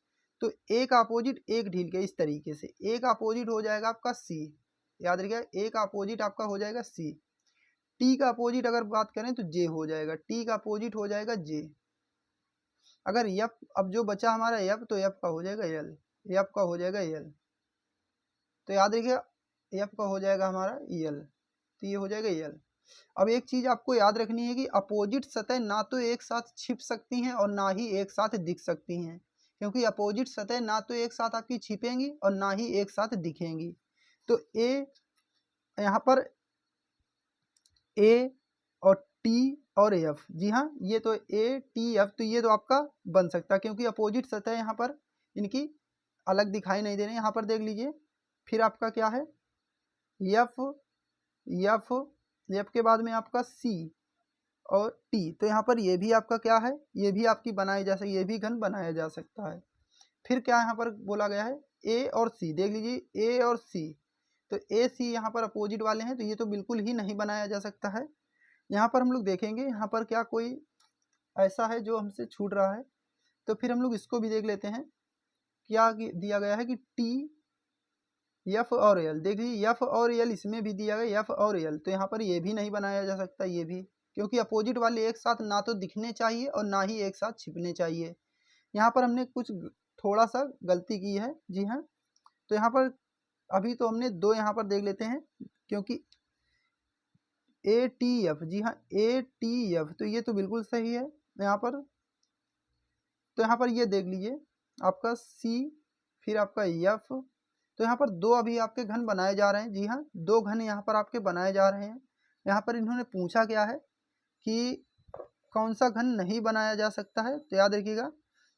तो एक अपोजिट एक ढील के इस तरीके से, एक अपोजिट हो जाएगा आपका सी, याद रखिएगा एक अपोजिट आपका हो जाएगा सी। टी का अपोजिट अगर बात करें तो जे हो जाएगा, टी का अपोजिट हो जाएगा जे। अगर एफ, अब जो बचा हमारा एफ, तो एफ का हो जाएगा एल, एफ का हो जाएगा एल। तो याद रखिएगा एफ का हो जाएगा हमारा एल, तो ये हो जाएगा एल। अब एक चीज आपको याद रखनी है कि अपोजिट सतह ना तो एक साथ छिप सकती हैं और ना ही एक साथ दिख सकती हैं, क्योंकि अपोजिट सतह ना तो एक साथ आपकी छिपेंगी और ना ही एक साथ दिखेंगी। तो ए यहाँ पर ए और टी और एफ, जी हाँ, ये तो ए टी एफ, तो ये तो आपका बन सकता है क्योंकि अपोजिट सतह यहाँ पर इनकी अलग दिखाई नहीं दे रही। यहाँ पर देख लीजिए, फिर आपका क्या है एफ, एफ, एफ के बाद में आपका सी और टी, तो यहाँ पर ये भी आपका क्या है, ये भी आपकी बनाई जा सकती, ये भी घन बनाया जा सकता है। फिर क्या यहाँ पर बोला गया है ए और सी, देख लीजिए ए और सी, तो ए सी यहाँ पर अपोजिट वाले हैं, तो ये तो बिल्कुल ही नहीं बनाया जा सकता है। यहाँ पर हम लोग देखेंगे यहाँ पर क्या कोई ऐसा है जो हमसे छूट रहा है, तो फिर हम लोग इसको भी देख लेते हैं। क्या दिया गया है कि टी एफ और एल, देख लीजिए एफ और एल इसमें भी दिया गया एफ और एल, तो यहाँ पर ये भी नहीं बनाया जा सकता, ये भी, क्योंकि अपोजिट वाले एक साथ ना तो दिखने चाहिए और ना ही एक साथ छिपने चाहिए। यहाँ पर हमने कुछ थोड़ा सा गलती की है। जी हाँ, तो यहाँ पर अभी तो हमने दो यहाँ पर देख लेते हैं, क्योंकि ए टी एफ, जी हाँ ए टी एफ, तो ये तो बिल्कुल सही है यहाँ पर। तो यहाँ पर ये देख लीजिए आपका सी, फिर आपका एफ, तो यहाँ पर दो अभी आपके घन बनाए जा रहे हैं। जी हाँ, दो घन यहाँ पर आपके बनाए जा रहे हैं। यहाँ पर इन्होंने पूछा क्या है कि कौन सा घन नहीं बनाया जा सकता है, तो याद रखिएगा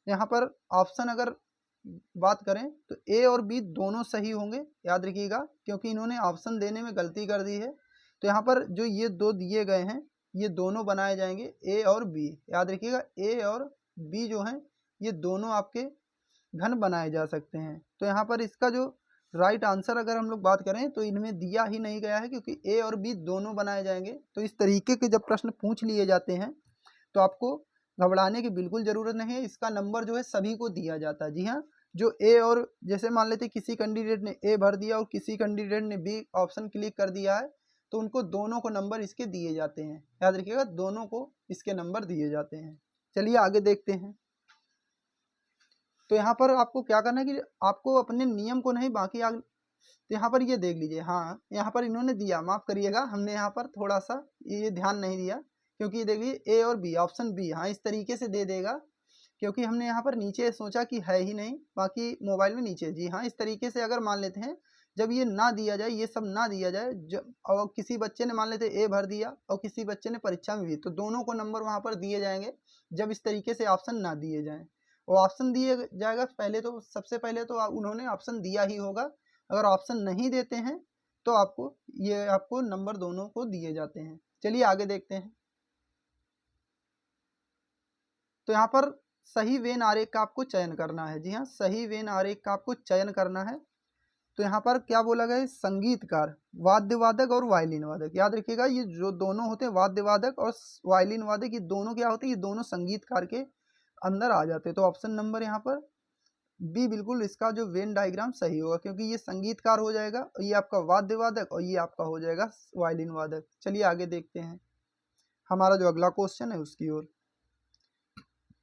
यहाँ पर ऑप्शन अगर बात करें तो ए और बी दोनों सही होंगे, याद रखिएगा, क्योंकि इन्होंने ऑप्शन देने में गलती कर दी है। तो यहाँ पर जो ये दो दिए गए हैं ये दोनों बनाए जाएंगे ए और बी, याद रखिएगा ए और बी जो हैं ये दोनों आपके घन बनाए जा सकते हैं। तो यहाँ पर इसका जो राइट आंसर अगर हम लोग बात करें तो इनमें दिया ही नहीं गया है, क्योंकि ए और बी दोनों बनाए जाएंगे। तो इस तरीके के जब प्रश्न पूछ लिए जाते हैं तो आपको घबराने की बिल्कुल ज़रूरत नहीं है, इसका नंबर जो है सभी को दिया जाता है। जी हाँ, जो ए और जैसे मान लेते किसी कैंडिडेट ने ए भर दिया और किसी कैंडिडेट ने बी ऑप्शन क्लिक कर दिया है, तो उनको दोनों को नंबर इसके दिए जाते हैं, याद रखिएगा दोनों को इसके नंबर दिए जाते हैं। चलिए आगे देखते हैं। तो यहाँ पर आपको क्या करना है कि आपको अपने नियम को नहीं बाकी तो यहाँ पर ये देख लीजिए, हाँ यहाँ पर इन्होंने दिया, माफ़ करिएगा हमने यहाँ पर थोड़ा सा ये ध्यान नहीं दिया, क्योंकि ये देख लीजिए ए और बी, ऑप्शन बी, हाँ इस तरीके से दे देगा, क्योंकि हमने यहाँ पर नीचे सोचा कि है ही नहीं, बाकी मोबाइल में नीचे। जी हाँ, इस तरीके से अगर मान लेते हैं जब ये ना दिया जाए, ये सब ना दिया जाए, जब और किसी बच्चे ने मान लेते ए भर दिया और किसी बच्चे ने परीक्षा में भी, तो दोनों को नंबर वहाँ पर दिए जाएंगे जब इस तरीके से ऑप्शन ना दिए जाएँ। और ऑप्शन दिए जाएगा पहले, तो सबसे पहले तो उन्होंने ऑप्शन दिया ही होगा, अगर ऑप्शन नहीं देते हैं तो आपको नंबर दोनों को दिए जाते हैं। चलिए आगे देखते हैं। तो यहाँ पर सही वेन आरेख का आपको चयन करना है। जी हाँ, सही वेन आरेख का आपको चयन करना है। तो यहाँ पर क्या बोला गया है, संगीतकार, वाद्य वादक और वायलिन वादक, याद रखिएगा ये जो दोनों होते हैं वाद्य वादक और वायलिन वादक, ये दोनों क्या होते हैं, ये दोनों संगीतकार के अंदर आ जाते हैं। तो ऑप्शन नंबर यहाँ पर बी बिल्कुल इसका जो वेन डायग्राम सही होगा, क्योंकि ये संगीतकार हो जाएगा, ये आपका वाद्य वादक और ये आपका हो जाएगा वायलिन वादक। चलिए आगे देखते हैं हमारा जो अगला क्वेश्चन है उसकी ओर।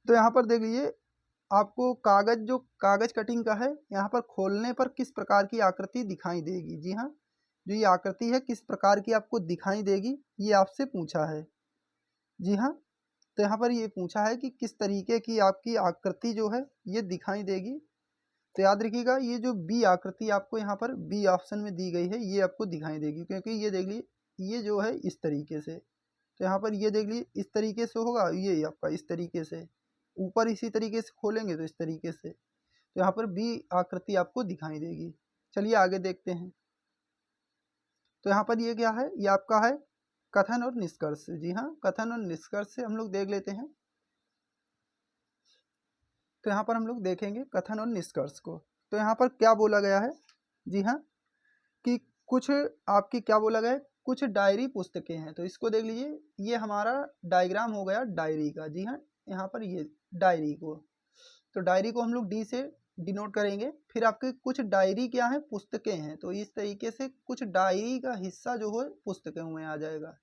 तो यहाँ पर देख लीजिए आपको कागज, जो कागज कटिंग का है, यहाँ पर खोलने पर किस प्रकार की आकृति दिखाई देगी। जी हाँ, जो ये आकृति है किस प्रकार की आपको दिखाई देगी ये आपसे पूछा है। जी हाँ, तो यहाँ पर ये पूछा है कि किस तरीके की आपकी आकृति जो है ये दिखाई देगी। तो याद रखिएगा ये जो बी आकृति आपको यहाँ पर बी ऑप्शन में दी गई है ये आपको दिखाई देगी, क्योंकि ये देख लीजिए ये जो है इस तरीके से, तो यहाँ पर ये देख लीजिए इस तरीके से होगा, ये आपका इस तरीके से, ऊपर इसी तरीके से खोलेंगे तो इस तरीके से, तो यहाँ पर बी आकृति आपको दिखाई देगी। चलिए आगे देखते हैं। तो यहाँ पर ये क्या है, ये आपका है कथन और निष्कर्ष। जी हाँ, कथन और निष्कर्ष से हम लोग देख लेते हैं। तो यहाँ पर हम लोग देखेंगे कथन और निष्कर्ष को। तो यहाँ पर क्या बोला गया है, जी हाँ, कि कुछ आपकी क्या बोला गया है, कुछ डायरी पुस्तकें हैं। तो इसको देख लीजिए, ये हमारा डायग्राम हो गया डायरी का। जी हाँ, यहाँ पर ये डायरी को, तो डायरी को हम लोग डी से डिनोट करेंगे। फिर आपके कुछ डायरी क्या है, पुस्तकें हैं। तो इस तरीके से कुछ डायरी का हिस्सा जो है पुस्तकों में आ जाएगा।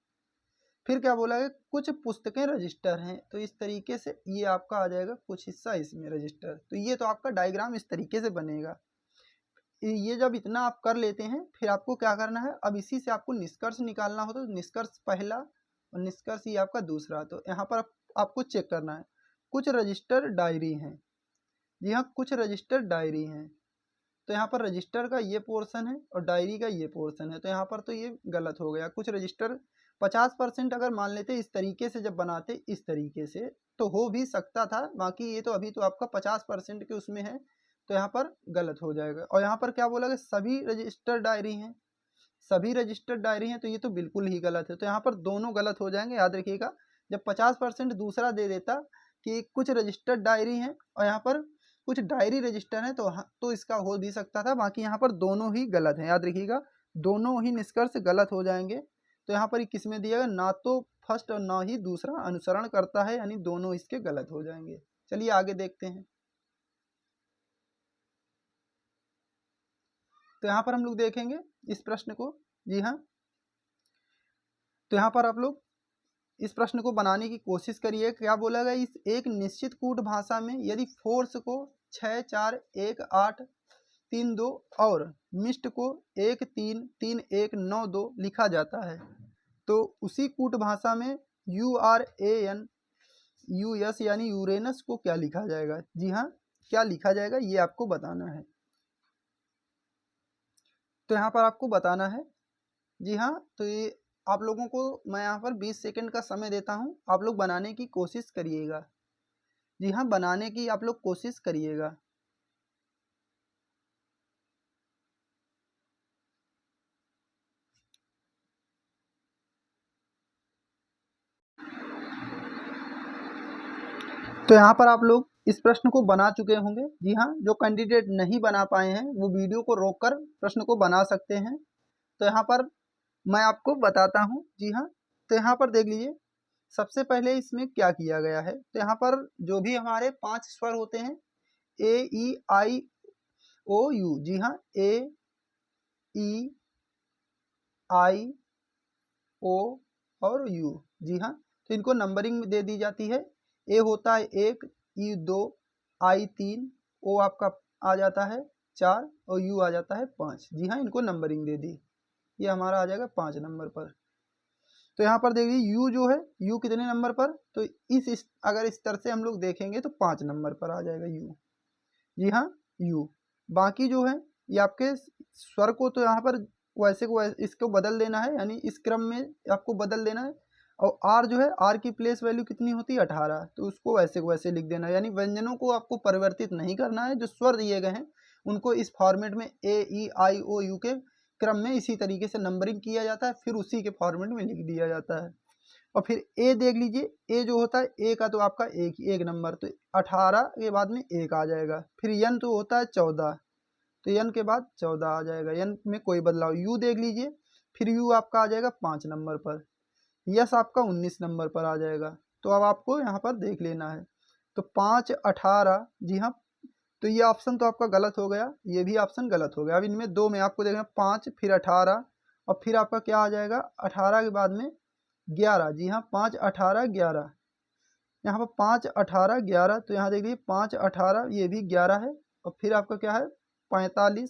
फिर क्या बोला है, कुछ पुस्तकें रजिस्टर हैं। तो इस तरीके से ये आपका आ जाएगा कुछ हिस्सा इसमें रजिस्टर। तो ये तो आपका डायग्राम इस तरीके से बनेगा। ये जब इतना आप कर लेते हैं, फिर आपको क्या करना है, अब इसी से आपको निष्कर्ष निकालना हो। तो निष्कर्ष पहला और निष्कर्ष ये आपका दूसरा। तो यहाँ पर आपको चेक करना है, कुछ रजिस्टर डायरी हैं। जी हाँ, कुछ रजिस्टर डायरी हैं। तो यहाँ पर रजिस्टर का ये पोर्शन है और डायरी का ये पोर्शन है। तो यहाँ पर तो ये गलत हो गया। कुछ रजिस्टर 50% अगर मान लेते इस तरीके से, जब बनाते इस तरीके से, तो हो भी सकता था। बाकी ये तो अभी तो आपका 50% के उसमें है, तो यहाँ पर गलत हो जाएगा। और यहाँ पर क्या बोला गया, सभी रजिस्टर डायरी हैं। सभी रजिस्टर्ड डायरी हैं, तो ये तो बिल्कुल ही गलत है। तो यहाँ पर दोनों गलत हो जाएंगे, याद रखिएगा। जब 50% दूसरा दे देता कि कुछ रजिस्टर्ड डायरी हैं और यहाँ पर कुछ डायरी रजिस्टर है, तो इसका हो भी सकता था। बाकी यहाँ पर दोनों ही गलत हैं, याद रखिएगा। दोनों ही निष्कर्ष गलत हो जाएंगे। तो यहाँ पर किस में दिया गया, ना तो फर्स्ट और ना ही दूसरा अनुसरण करता है, यानी दोनों इसके गलत हो जाएंगे। चलिए आगे देखते हैं। तो यहाँ पर हम लोग देखेंगे इस प्रश्न को। जी हाँ, तो यहाँ पर आप लोग इस प्रश्न को बनाने की कोशिश करिए। क्या बोला गया, इस एक निश्चित कूट भाषा में यदि फोर्स को 6 4 1 8 3 2 और मिस्ट को 1 3 3 1 9 2 लिखा जाता है, तो उसी कूट भाषा में URANUS यानी यूरेनस को क्या लिखा जाएगा। जी हाँ, क्या लिखा जाएगा ये आपको बताना है। तो यहाँ पर आपको बताना है। जी हाँ, तो ये आप लोगों को मैं यहाँ पर 20 सेकंड का समय देता हूँ। आप लोग बनाने की कोशिश करिएगा। जी हाँ, बनाने की आप लोग कोशिश करिएगा। तो यहाँ पर आप लोग इस प्रश्न को बना चुके होंगे। जी हाँ, जो कैंडिडेट नहीं बना पाए हैं वो वीडियो को रोककर प्रश्न को बना सकते हैं। तो यहाँ पर मैं आपको बताता हूँ। जी हाँ, तो यहाँ पर देख लीजिए, सबसे पहले इसमें क्या किया गया है। तो यहाँ पर जो भी हमारे 5 स्वर होते हैं, AEIOU। जी हाँ, AEIO और U। जी हाँ, तो इनको नंबरिंग दे दी जाती है। ए होता है 1, ई 2, आई 3, ओ आपका आ जाता है 4 और यू आ जाता है 5। जी हाँ, इनको नंबरिंग दे दी। ये हमारा आ जाएगा 5 नंबर पर। तो यहाँ पर देखिए यू जो है, यू कितने नंबर पर, तो अगर इस तरह से हम लोग देखेंगे तो 5 नंबर पर आ जाएगा यू। जी हाँ, यू। बाकी जो है ये आपके स्वर को तो यहाँ पर वैसे को इसको बदल देना है, यानी इस क्रम में आपको बदल देना है। और आर जो है, आर की प्लेस वैल्यू कितनी होती है 18, तो उसको वैसे को वैसे लिख देना है। यानी व्यंजनों को आपको परिवर्तित नहीं करना है। जो स्वर दिए गए हैं उनको इस फॉर्मेट में AEIOU के क्रम में इसी तरीके से नंबरिंग किया जाता है, फिर उसी के फॉर्मेट में लिख दिया जाता है। और फिर ए देख लीजिए, ए जो होता है ए का तो आपका एक नंबर, तो 18 के बाद में 1 आ जाएगा। फिर यन तो होता है 14, तो यन के बाद 14 आ जाएगा, यन में कोई बदलाव। यू देख लीजिए, फिर यू आपका आ जाएगा 5 नंबर पर, यस आपका 19 नंबर पर आ जाएगा। तो अब आपको यहाँ पर देख लेना है। तो 5 18, जी हाँ, तो ये ऑप्शन तो आपका गलत हो गया, ये भी ऑप्शन गलत हो गया। अब इनमें दो में आपको देखना, 5 फिर 18 और फिर आपका क्या आ जाएगा 18 के बाद में 11। जी हाँ, 5 18 11, यहाँ पर 5 18 11, तो यहाँ देखिए 5 18 ये भी 11 है। और फिर आपका क्या है 45,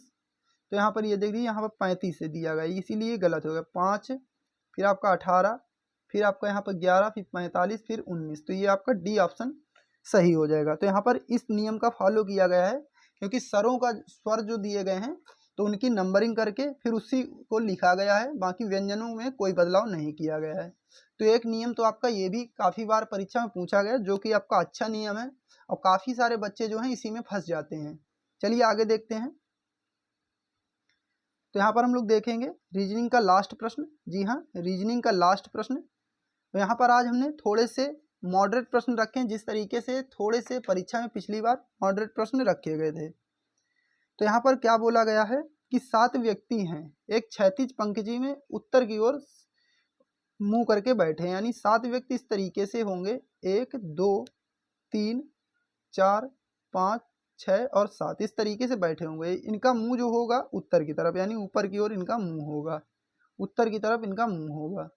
तो यहाँ पर ये देखिए यहाँ पर 35 से दिया गया, इसीलिए गलत हो गया। 5 फिर आपका 18, फिर आपका यहाँ पर 11, फिर 45, फिर 19, तो ये आपका डी ऑप्शन सही हो जाएगा। तो यहाँ पर इस नियम का फॉलो किया गया है, क्योंकि स्वरों का स्वर जो दिए गए हैं तो उनकी नंबरिंग करके फिर उसी को लिखा गया है। बाकी व्यंजनों में कोई बदलाव नहीं किया गया है। तो एक नियम तो आपका ये भी काफ़ी बार परीक्षा में पूछा गया, जो कि आपका अच्छा नियम है और काफ़ी सारे बच्चे जो हैं इसी में फंस जाते हैं। चलिए आगे देखते हैं। तो यहाँ पर हम लोग देखेंगे रीजनिंग का लास्ट प्रश्न। जी हाँ, रीजनिंग का लास्ट प्रश्न। तो यहाँ पर आज हमने थोड़े से मॉडरेट प्रश्न रखे हैं, जिस तरीके से थोड़े से परीक्षा में पिछली बार मॉडरेट प्रश्न रखे गए थे। तो यहाँ पर क्या बोला गया है, कि 7 व्यक्ति हैं, एक क्षैतिज पंक्ति में उत्तर की ओर मुंह करके बैठे हैं, यानी 7 व्यक्ति इस तरीके से होंगे, 1 2 3 4 5 6 और 7 इस तरीके से बैठे होंगे। इनका मुंह जो होगा उत्तर की तरफ, यानी ऊपर की ओर इनका मुंह होगा, उत्तर की तरफ इनका मुंह होगा।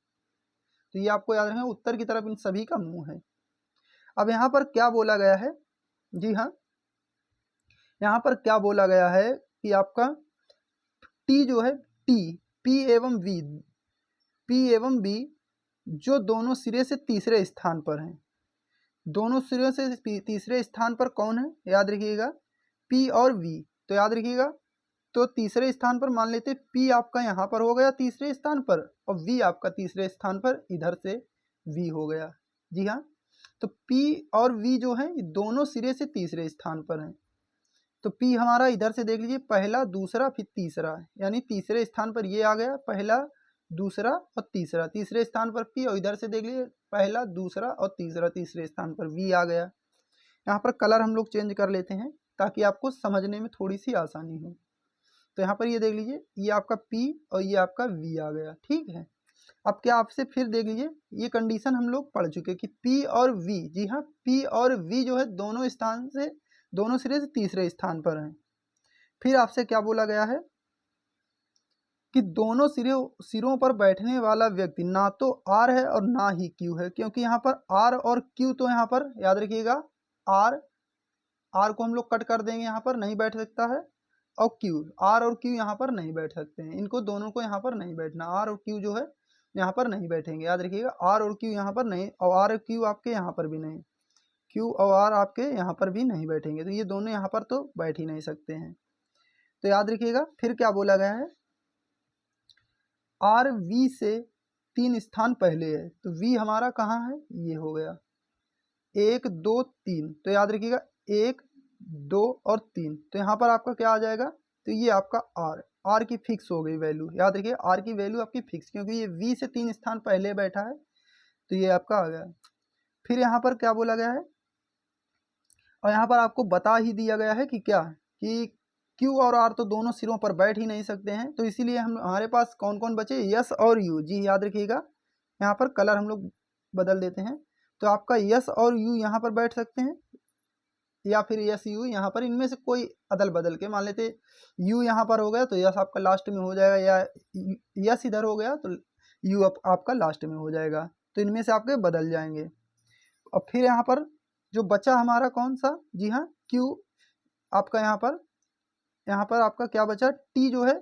तो ये आपको याद रखना, उत्तर की तरफ इन सभी का मुंह है। अब यहाँ पर क्या बोला गया है, जी हाँ, यहाँ पर क्या बोला गया है कि आपका टी जो है, टी पी एवं बी जो दोनों सिरे से तीसरे स्थान पर हैं, दोनों सिरों से तीसरे स्थान पर कौन है, याद रखिएगा P और V। तो याद रखिएगा, तो तीसरे स्थान पर मान लेते P आपका यहाँ पर हो गया तीसरे स्थान पर, और V आपका तीसरे स्थान पर इधर से V हो गया। जी हाँ, तो P और V जो है दोनों सिरे से तीसरे स्थान पर हैं। तो P हमारा इधर से देख लीजिए, पहला दूसरा फिर तीसरा, यानी तीसरे स्थान पर ये आ गया, पहला दूसरा और तीसरा, तीसरे स्थान पर P, और इधर से देख लीजिए पहला दूसरा और तीसरा, तीसरे स्थान पर V आ गया। यहाँ पर कलर हम लोग चेंज कर लेते हैं ताकि आपको समझने में थोड़ी सी आसानी हो। तो यहाँ पर ये देख लीजिए, ये आपका P और ये आपका V आ गया, ठीक है। अब क्या आपसे फिर देख लीजिए, ये कंडीशन हम लोग पढ़ चुके कि P और V, जी हाँ, P और V जो है दोनों स्थान से, दोनों सिरे से तीसरे स्थान पर हैं। फिर आपसे क्या बोला गया है कि दोनों सिरों पर बैठने वाला व्यक्ति ना तो R है और ना ही Q है, क्योंकि यहाँ पर R और Q, तो यहाँ पर याद रखिएगा R को हम लोग कट कर देंगे, यहाँ पर नहीं बैठ सकता है, और Q, R और Q यहाँ पर नहीं बैठ सकते हैं, इनको दोनों को यहाँ पर नहीं बैठना, R और Q जो है यहाँ पर नहीं बैठेंगे, याद रखिएगा R और Q यहाँ पर नहीं, और R और Q आपके यहाँ पर भी नहीं, Q और R आपके यहाँ पर भी नहीं बैठेंगे, तो ये दोनों यहाँ पर तो बैठ ही नहीं सकते हैं। तो याद रखिएगा, फिर क्या बोला गया है, R V से 3 स्थान पहले है, तो V हमारा कहाँ है, ये हो गया 1 2 3, तो याद रखिएगा 1 2 और 3, तो यहाँ पर आपका क्या आ जाएगा, तो ये आपका R की फिक्स हो गई वैल्यू, याद रखिए R की वैल्यू आपकी फिक्स, क्योंकि ये V से 3 स्थान पहले बैठा है, तो ये आपका आ गया। फिर यहाँ पर क्या बोला गया है, और यहाँ पर आपको बता ही दिया गया है कि क्या, कि Q और R तो दोनों सिरों पर बैठ ही नहीं सकते हैं, तो इसीलिए हमारे पास कौन कौन बचे, S और U। जी याद रखिएगा, यहाँ पर कलर हम लोग बदल देते हैं, तो आपका S और U यहाँ पर बैठ सकते हैं, या फिर S U यहाँ पर, इनमें से कोई अदल बदल के, मान लेते U यहाँ पर हो गया तो S आपका लास्ट में हो जाएगा, या S इधर हो गया तो U आपका लास्ट में हो जाएगा, तो इनमें से आपके बदल जाएंगे। और फिर यहाँ पर जो बचा हमारा कौन सा, जी हाँ Q आपका, यहाँ पर आपका क्या बचा, T जो है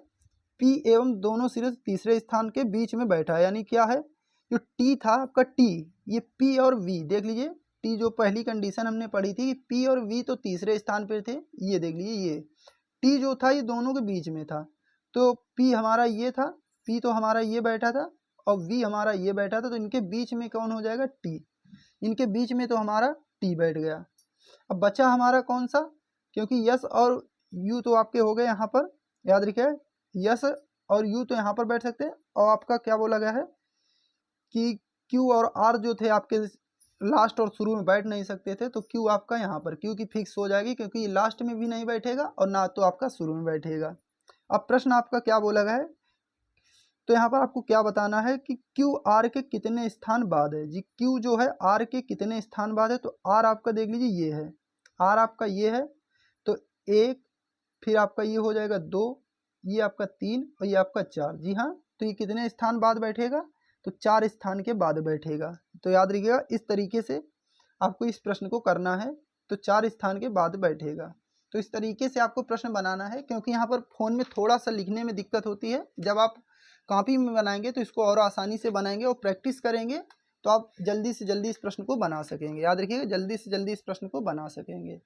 P एवं दोनों सिरे तीसरे स्थान के बीच में बैठा है, यानी क्या है, जो T था आपका T, ये P और V देख लीजिए, T जो पहली कंडीशन हमने पढ़ी थी कि P और V तो तीसरे स्थान पर थे, ये देख लीजिए, ये T जो था ये दोनों के बीच में था, तो P हमारा ये था, P तो हमारा ये बैठा था और V हमारा ये बैठा था, तो इनके बीच में कौन हो जाएगा, T, इनके बीच में तो हमारा T बैठ गया। अब बचा हमारा कौन सा, क्योंकि S और U तो आपके हो गए यहाँ पर, याद रखिए S और U तो यहाँ पर बैठ सकते हैं, और आपका क्या बोला गया है कि Q और R जो थे आपके लास्ट और शुरू में बैठ नहीं सकते थे, तो Q आपका यहाँ पर, Q की फिक्स हो जाएगी, क्योंकि ये लास्ट में भी नहीं बैठेगा और ना तो आपका शुरू में बैठेगा। अब प्रश्न आपका क्या बोला गया है, तो यहाँ पर आपको क्या बताना है कि Q R के कितने स्थान बाद है, जी Q जो है R के कितने स्थान बाद है, तो R आपका देख लीजिए ये है, R आपका ये है, तो 1, फिर आपका ये हो जाएगा 2, ये आपका 3 और ये आपका 4, जी हाँ, तो ये कितने स्थान बाद बैठेगा, तो 4 स्थान के बाद बैठेगा। तो याद रखिएगा, इस तरीके से आपको इस प्रश्न को करना है, तो 4 स्थान के बाद बैठेगा। तो इस तरीके से आपको प्रश्न बनाना है, क्योंकि यहाँ पर फ़ोन में थोड़ा सा लिखने में दिक्कत होती है, जब आप कॉपी में बनाएंगे तो इसको और आसानी से बनाएंगे और प्रैक्टिस करेंगे तो आप जल्दी से जल्दी इस प्रश्न को बना सकेंगे, याद रखिएगा जल्दी से जल्दी इस प्रश्न को बना सकेंगे।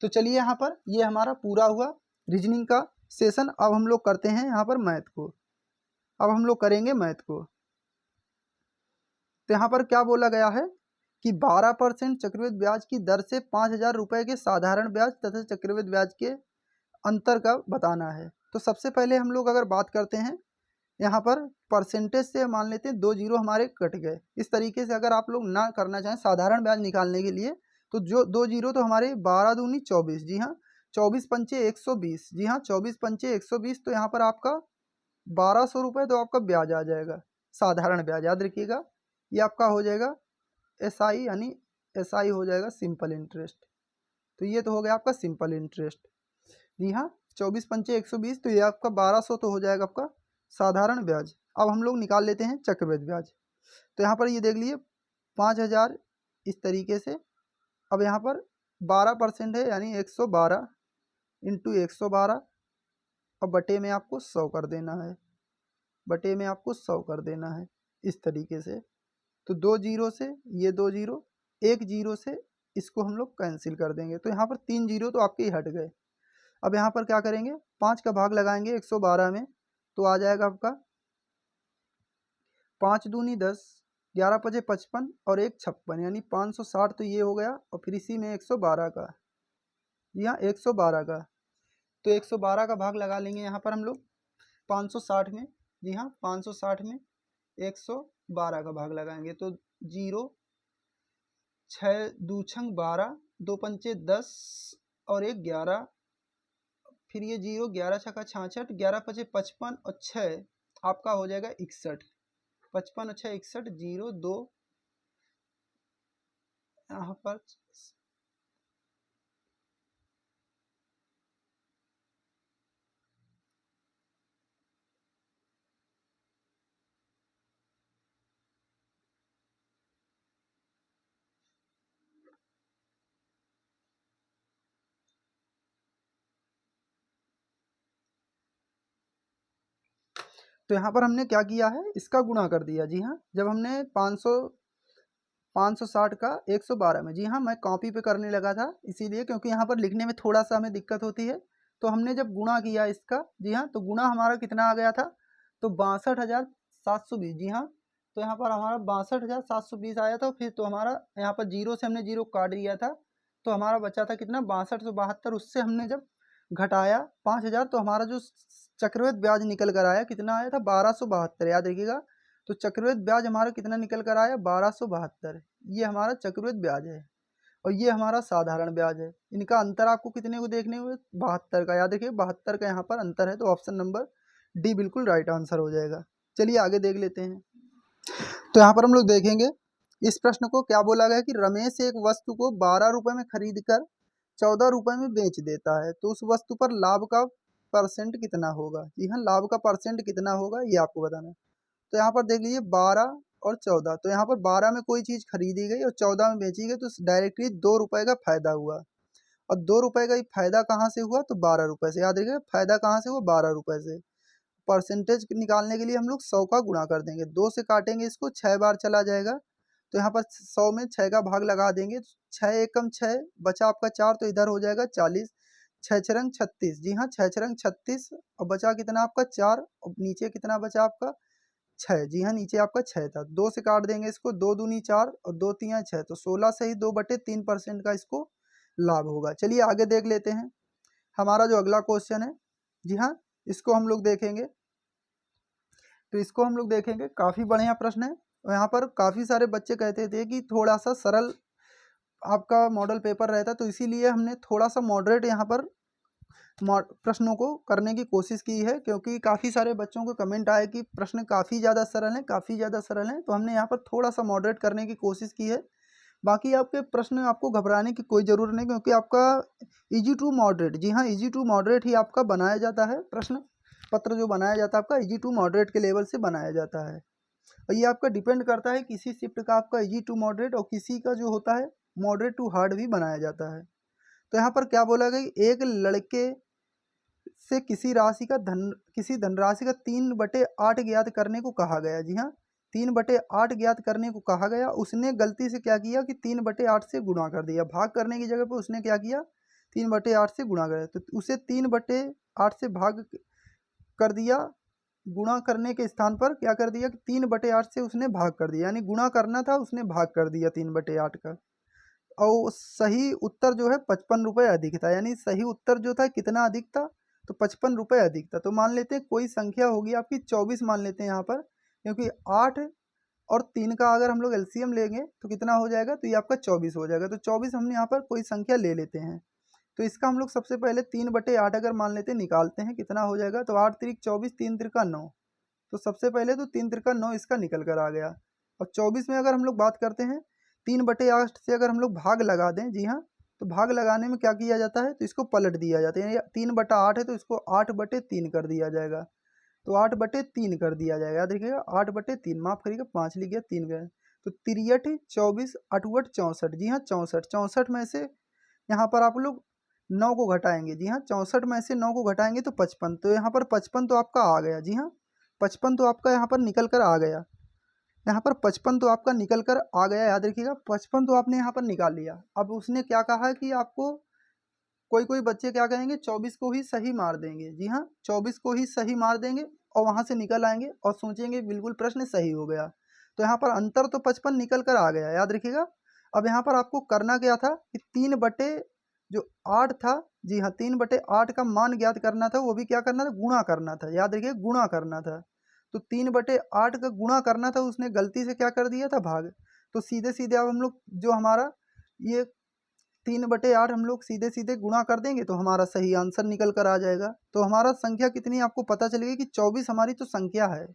तो चलिए, यहाँ पर ये हमारा पूरा हुआ रीजनिंग का सेशन। अब हम लोग करते हैं यहाँ पर मैथ को, अब हम लोग करेंगे मैथ को। तो यहाँ पर क्या बोला गया है कि 12% चक्रवृद्धि ब्याज की दर से 5,000 रुपये के साधारण ब्याज तथा चक्रवृद्धि ब्याज के अंतर का बताना है। तो सबसे पहले हम लोग अगर बात करते हैं, यहाँ पर परसेंटेज से मान लेते हैं 2 जीरो हमारे कट गए। इस तरीके से अगर आप लोग ना करना चाहें साधारण ब्याज निकालने के लिए, तो जो 2 जीरो तो हमारे 12 दूनी 24, जी हाँ, 24 पंचे 120, जी हाँ 24 पंचे 120, तो यहाँ पर आपका 1200 रुपये तो आपका ब्याज आ जाएगा, साधारण ब्याज याद रखिएगा। ये आपका हो जाएगा एसआई, यानी एसआई हो जाएगा सिंपल इंटरेस्ट। तो ये तो हो गया आपका सिंपल इंटरेस्ट, जी हाँ 24 पंचे 120, तो ये आपका 1200 तो हो जाएगा आपका साधारण ब्याज। अब हम लोग निकाल लेते हैं चक्रवृद्धि ब्याज। तो यहाँ पर ये देख लीजिए 5000 इस तरीके से। अब यहाँ पर 12% है, यानी 112 इंटू 112, और बटे में आपको 100 कर देना है, बटे में आपको 100 कर देना है इस तरीके से। तो 2 जीरो से ये 2 जीरो, 1 जीरो से इसको हम लोग कैंसिल कर देंगे, तो यहाँ पर 3 जीरो तो आपके ही हट गए। अब यहाँ पर क्या करेंगे, 5 का भाग लगाएंगे 112 में, तो आ जाएगा आपका 5 दूनी 10, 11 पचे 55 और 1 56, यानी 560। तो ये हो गया, और फिर इसी में 112 का, जी हाँ 112 का, तो 112 का भाग लगा लेंगे यहाँ पर हम लोग 560 में, जी हाँ 560 में 112 का भाग लगाएंगे, तो 0 6 दू छंग 12, 2 पंचे 10 और 1 11, फिर ये 0 11 छक्का 66, 11 पचे 55 और 6 आपका हो जाएगा 61, 55 और 6 61, 0 2 यहाँ पर तो यहाँ पर हमने क्या किया है, इसका गुणा कर दिया, जी हाँ जब हमने 560 का 112 में, जी हाँ मैं कॉपी पे करने लगा था इसीलिए, क्योंकि यहाँ पर लिखने में थोड़ा सा हमें दिक्कत होती है। तो हमने जब गुणा किया इसका, जी हाँ तो गुणा हमारा कितना आ गया था, तो 62,720, जी हाँ तो यहाँ पर हमारा 62,720 आया था। फिर तो हमारा यहाँ पर जीरो से हमने जीरो काट दिया था, तो हमारा बचा था कितना 6272, उससे हमने जब घटाया 5000, तो हमारा जो चक्रवृद्धि ब्याज निकल कर आया कितना आया था 1272, याद रखिएगा। तो चक्रवृद्धि ब्याज हमारा कितना निकल कर आया 1272, ये हमारा चक्रवृद्धि ब्याज है, और ये हमारा साधारण ब्याज है। इनका अंतर आपको कितने को देखने हुए 72 का, याद रखिए 72 का यहाँ पर अंतर है, तो ऑप्शन नंबर डी बिल्कुल राइट आंसर हो जाएगा। चलिए आगे देख लेते हैं। तो यहाँ पर हम लोग देखेंगे इस प्रश्न को क्या बोला गया कि रमेश एक वस्तु को 12 रुपये में खरीद कर 14 रुपये में बेच देता है, तो उस वस्तु पर लाभ का परसेंट कितना होगा। जी हाँ लाभ का परसेंट कितना होगा ये आपको बताना है। तो यहाँ पर देख लीजिए 12 और 14, तो यहाँ पर 12 में कोई चीज़ खरीदी गई और 14 में बेची गई, तो डायरेक्टली 2 रुपये का फायदा हुआ। और 2 रुपये का फायदा कहाँ से हुआ, तो 12 रुपये से, याद रखिए फायदा कहाँ से हुआ 12 रुपये से। परसेंटेज निकालने के लिए हम लोग 100 का गुणा कर देंगे, 2 से काटेंगे इसको 6 बार चला जाएगा, तो यहाँ पर 100 में 6 का भाग लगा देंगे, 6 एकम 6 बचा आपका 4, तो इधर हो जाएगा 40, 6 छरंग 36, जी हाँ 6 छरंग 36, और बचा कितना आपका 4, और नीचे कितना बचा आपका 6, जी हाँ नीचे आपका 6 था, 2 से काट देंगे इसको, 2 दूनी 4 और 2 तियाँ 6, तो 16 से ही 2/3% का इसको लाभ होगा। चलिए आगे देख लेते हैं हमारा जो अगला क्वेश्चन है, जी हाँ इसको हम लोग देखेंगे। तो इसको हम लोग देखेंगे, काफ़ी बढ़िया प्रश्न है, और यहाँ पर काफ़ी सारे बच्चे कहते थे कि थोड़ा सा सरल आपका मॉडल पेपर रहता, तो इसीलिए हमने थोड़ा सा मॉडरेट यहाँ पर प्रश्नों को करने की कोशिश की है, क्योंकि काफ़ी सारे बच्चों को कमेंट आए कि प्रश्न काफ़ी ज़्यादा सरल हैं, काफ़ी ज़्यादा सरल हैं, तो हमने यहाँ पर थोड़ा सा मॉडरेट करने की कोशिश की है। बाकी आपके प्रश्न आपको घबराने की कोई ज़रूरत नहीं, क्योंकि आपका इजी टू मॉडरेट, जी हाँ इजी टू मॉडरेट ही आपका बनाया जाता है, प्रश्न पत्र जो बनाया जाता है आपका इजी टू मॉडरेट के लेवल से बनाया जाता है। और ये आपका डिपेंड करता है, किसी शिफ्ट का आपका इजी टू मॉडरेट और किसी का जो होता है मॉडरेट टू हार्ड भी बनाया जाता है। तो यहाँ पर क्या बोला गया, एक लड़के से किसी धनराशि का 3/8 ज्ञात करने को कहा गया, जी हाँ 3/8 ज्ञात करने को कहा गया। उसने गलती से क्या किया कि 3/8 से गुणा कर दिया, भाग करने की जगह पर उसने क्या किया 3/8 से गुणा कर, तो उसे 3/8 से भाग कर दिया, गुणा करने के स्थान पर क्या कर दिया कि 3/8 से उसने भाग कर दिया, यानी गुणा करना था उसने भाग कर दिया 3/8 का। और सही उत्तर जो है 55 रुपये अधिक था, यानी सही उत्तर जो था कितना अधिक था, तो 55 रुपये अधिक था। तो मान लेते हैं कोई संख्या होगी आपकी 24 मान लेते हैं यहाँ पर, क्योंकि 8 और 3 का अगर हम लोग एलसीएम लेंगे तो कितना हो जाएगा, तो ये आपका 24 हो जाएगा। तो 24 हमने यहाँ पर कोई संख्या ले लेते हैं, तो इसका हम लोग सबसे पहले 3/8 अगर मान लेते हैं, निकालते हैं कितना हो जाएगा। तो 8 तिरिक 24, 3 तिरका 9। तो सबसे पहले तो 3 तिरका 9 इसका निकल कर आ गया। और 24 में अगर हम लोग बात करते हैं, 3/8 से अगर हम लोग भाग लगा दें, जी हाँ, तो भाग लगाने में क्या किया जाता है, तो इसको पलट दिया जाता है। 3/8 है तो इसको 8/3 कर दिया जाएगा। तो 8/3 कर दिया जाएगा, याद रखिएगा 8/3, माफ करिएगा 5 लिख गया, 3 गए। तो 63, 24, 8 64, जी हाँ 64। 64 में से यहाँ पर आप लोग 9 को घटाएंगे, जी हाँ 64 में से 9 को घटाएंगे तो 55। तो यहाँ पर 55 तो आपका आ गया, जी हाँ 55 तो आपका यहाँ पर निकल कर आ गया। यहाँ पर 55 तो आपका निकल कर आ गया, याद रखिएगा 55 तो आपने यहाँ पर निकाल लिया। अब उसने क्या कहा है कि आपको, कोई कोई बच्चे क्या कहेंगे, 24 को ही सही मार देंगे, जी हाँ 24 को ही सही मार देंगे और वहाँ से निकल आएंगे और सोचेंगे बिल्कुल प्रश्न सही हो गया। तो यहाँ पर अंतर तो 55 निकल कर आ गया, याद रखिएगा। अब यहाँ पर आपको करना क्या था कि 3/8 था, जी हाँ 3/8 का मान ज्ञात करना था, वो भी क्या करना था, गुणा करना था, याद रखिए गुणा करना था। तो 3/8 का गुणा करना था, उसने गलती से क्या कर दिया था, भाग। तो सीधे सीधे अब हम लोग जो हमारा ये 3/8 हम लोग सीधे सीधे गुणा कर देंगे तो हमारा सही आंसर निकल कर आ जाएगा। तो हमारा संख्या कितनी आपको पता चलेगी कि 24 हमारी तो संख्या है।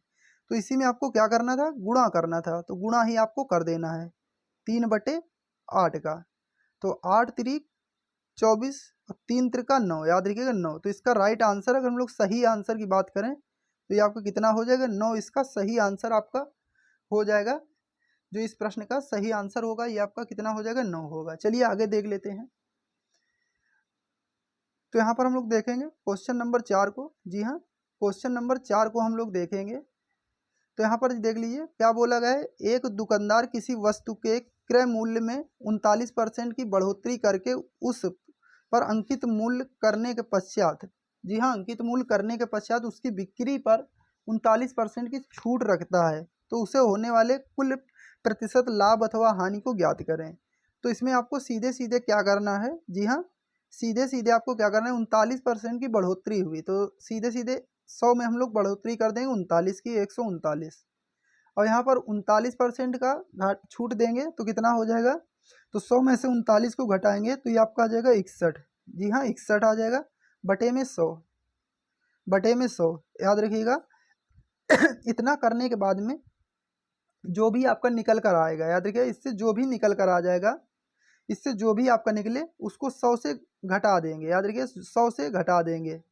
तो इसी में आपको क्या करना था, गुणा करना था। तो गुणा ही आपको कर देना है 3/8 का। तो 8 तिरिक 24 और 3 त्रिका 9, याद रखिएगा 9। तो इसका राइट आंसर, अगर हम लोग सही आंसर की बात करें तो ये आपका कितना हो जाएगा, 9 इसका सही आंसर आपका हो जाएगा। जो इस प्रश्न का सही आंसर होगा ये आपका कितना हो जाएगा, 9 होगा। चलिए आगे देख लेते हैं। तो यहाँ पर हम लोग देखेंगे क्वेश्चन नंबर 4 को, जी हाँ क्वेश्चन नंबर 4 को हम लोग देखेंगे। तो यहाँ पर देख लीजिए क्या बोला गया है, एक दुकानदार किसी वस्तु के क्रय मूल्य में 39% की बढ़ोतरी करके उस पर अंकित मूल्य करने के पश्चात, जी हाँ अंकित मूल्य करने के पश्चात उसकी बिक्री पर 39% की छूट रखता है, तो उसे होने वाले कुल प्रतिशत लाभ अथवा हानि को ज्ञात करें। तो इसमें आपको सीधे सीधे क्या करना है, जी हाँ सीधे सीधे आपको क्या करना है, 39% की बढ़ोतरी हुई तो सीधे सीधे 100 में हम लोग बढ़ोतरी कर देंगे 39 की, 139। और यहाँ पर 39% का छूट देंगे तो कितना हो जाएगा, तो 100 में से 39 को घटाएंगे तो ये आपका आ जाएगा 61, जी हाँ 61 आ जाएगा, बटे में 100, बटे में 100, याद रखिएगा। इतना करने के बाद में जो भी आपका निकल कर आएगा, याद रखिएगा इससे जो भी निकल कर आ जाएगा, इससे जो भी आपका निकले उसको 100 से घटा देंगे, याद रखिए 100 से घटा देंगे,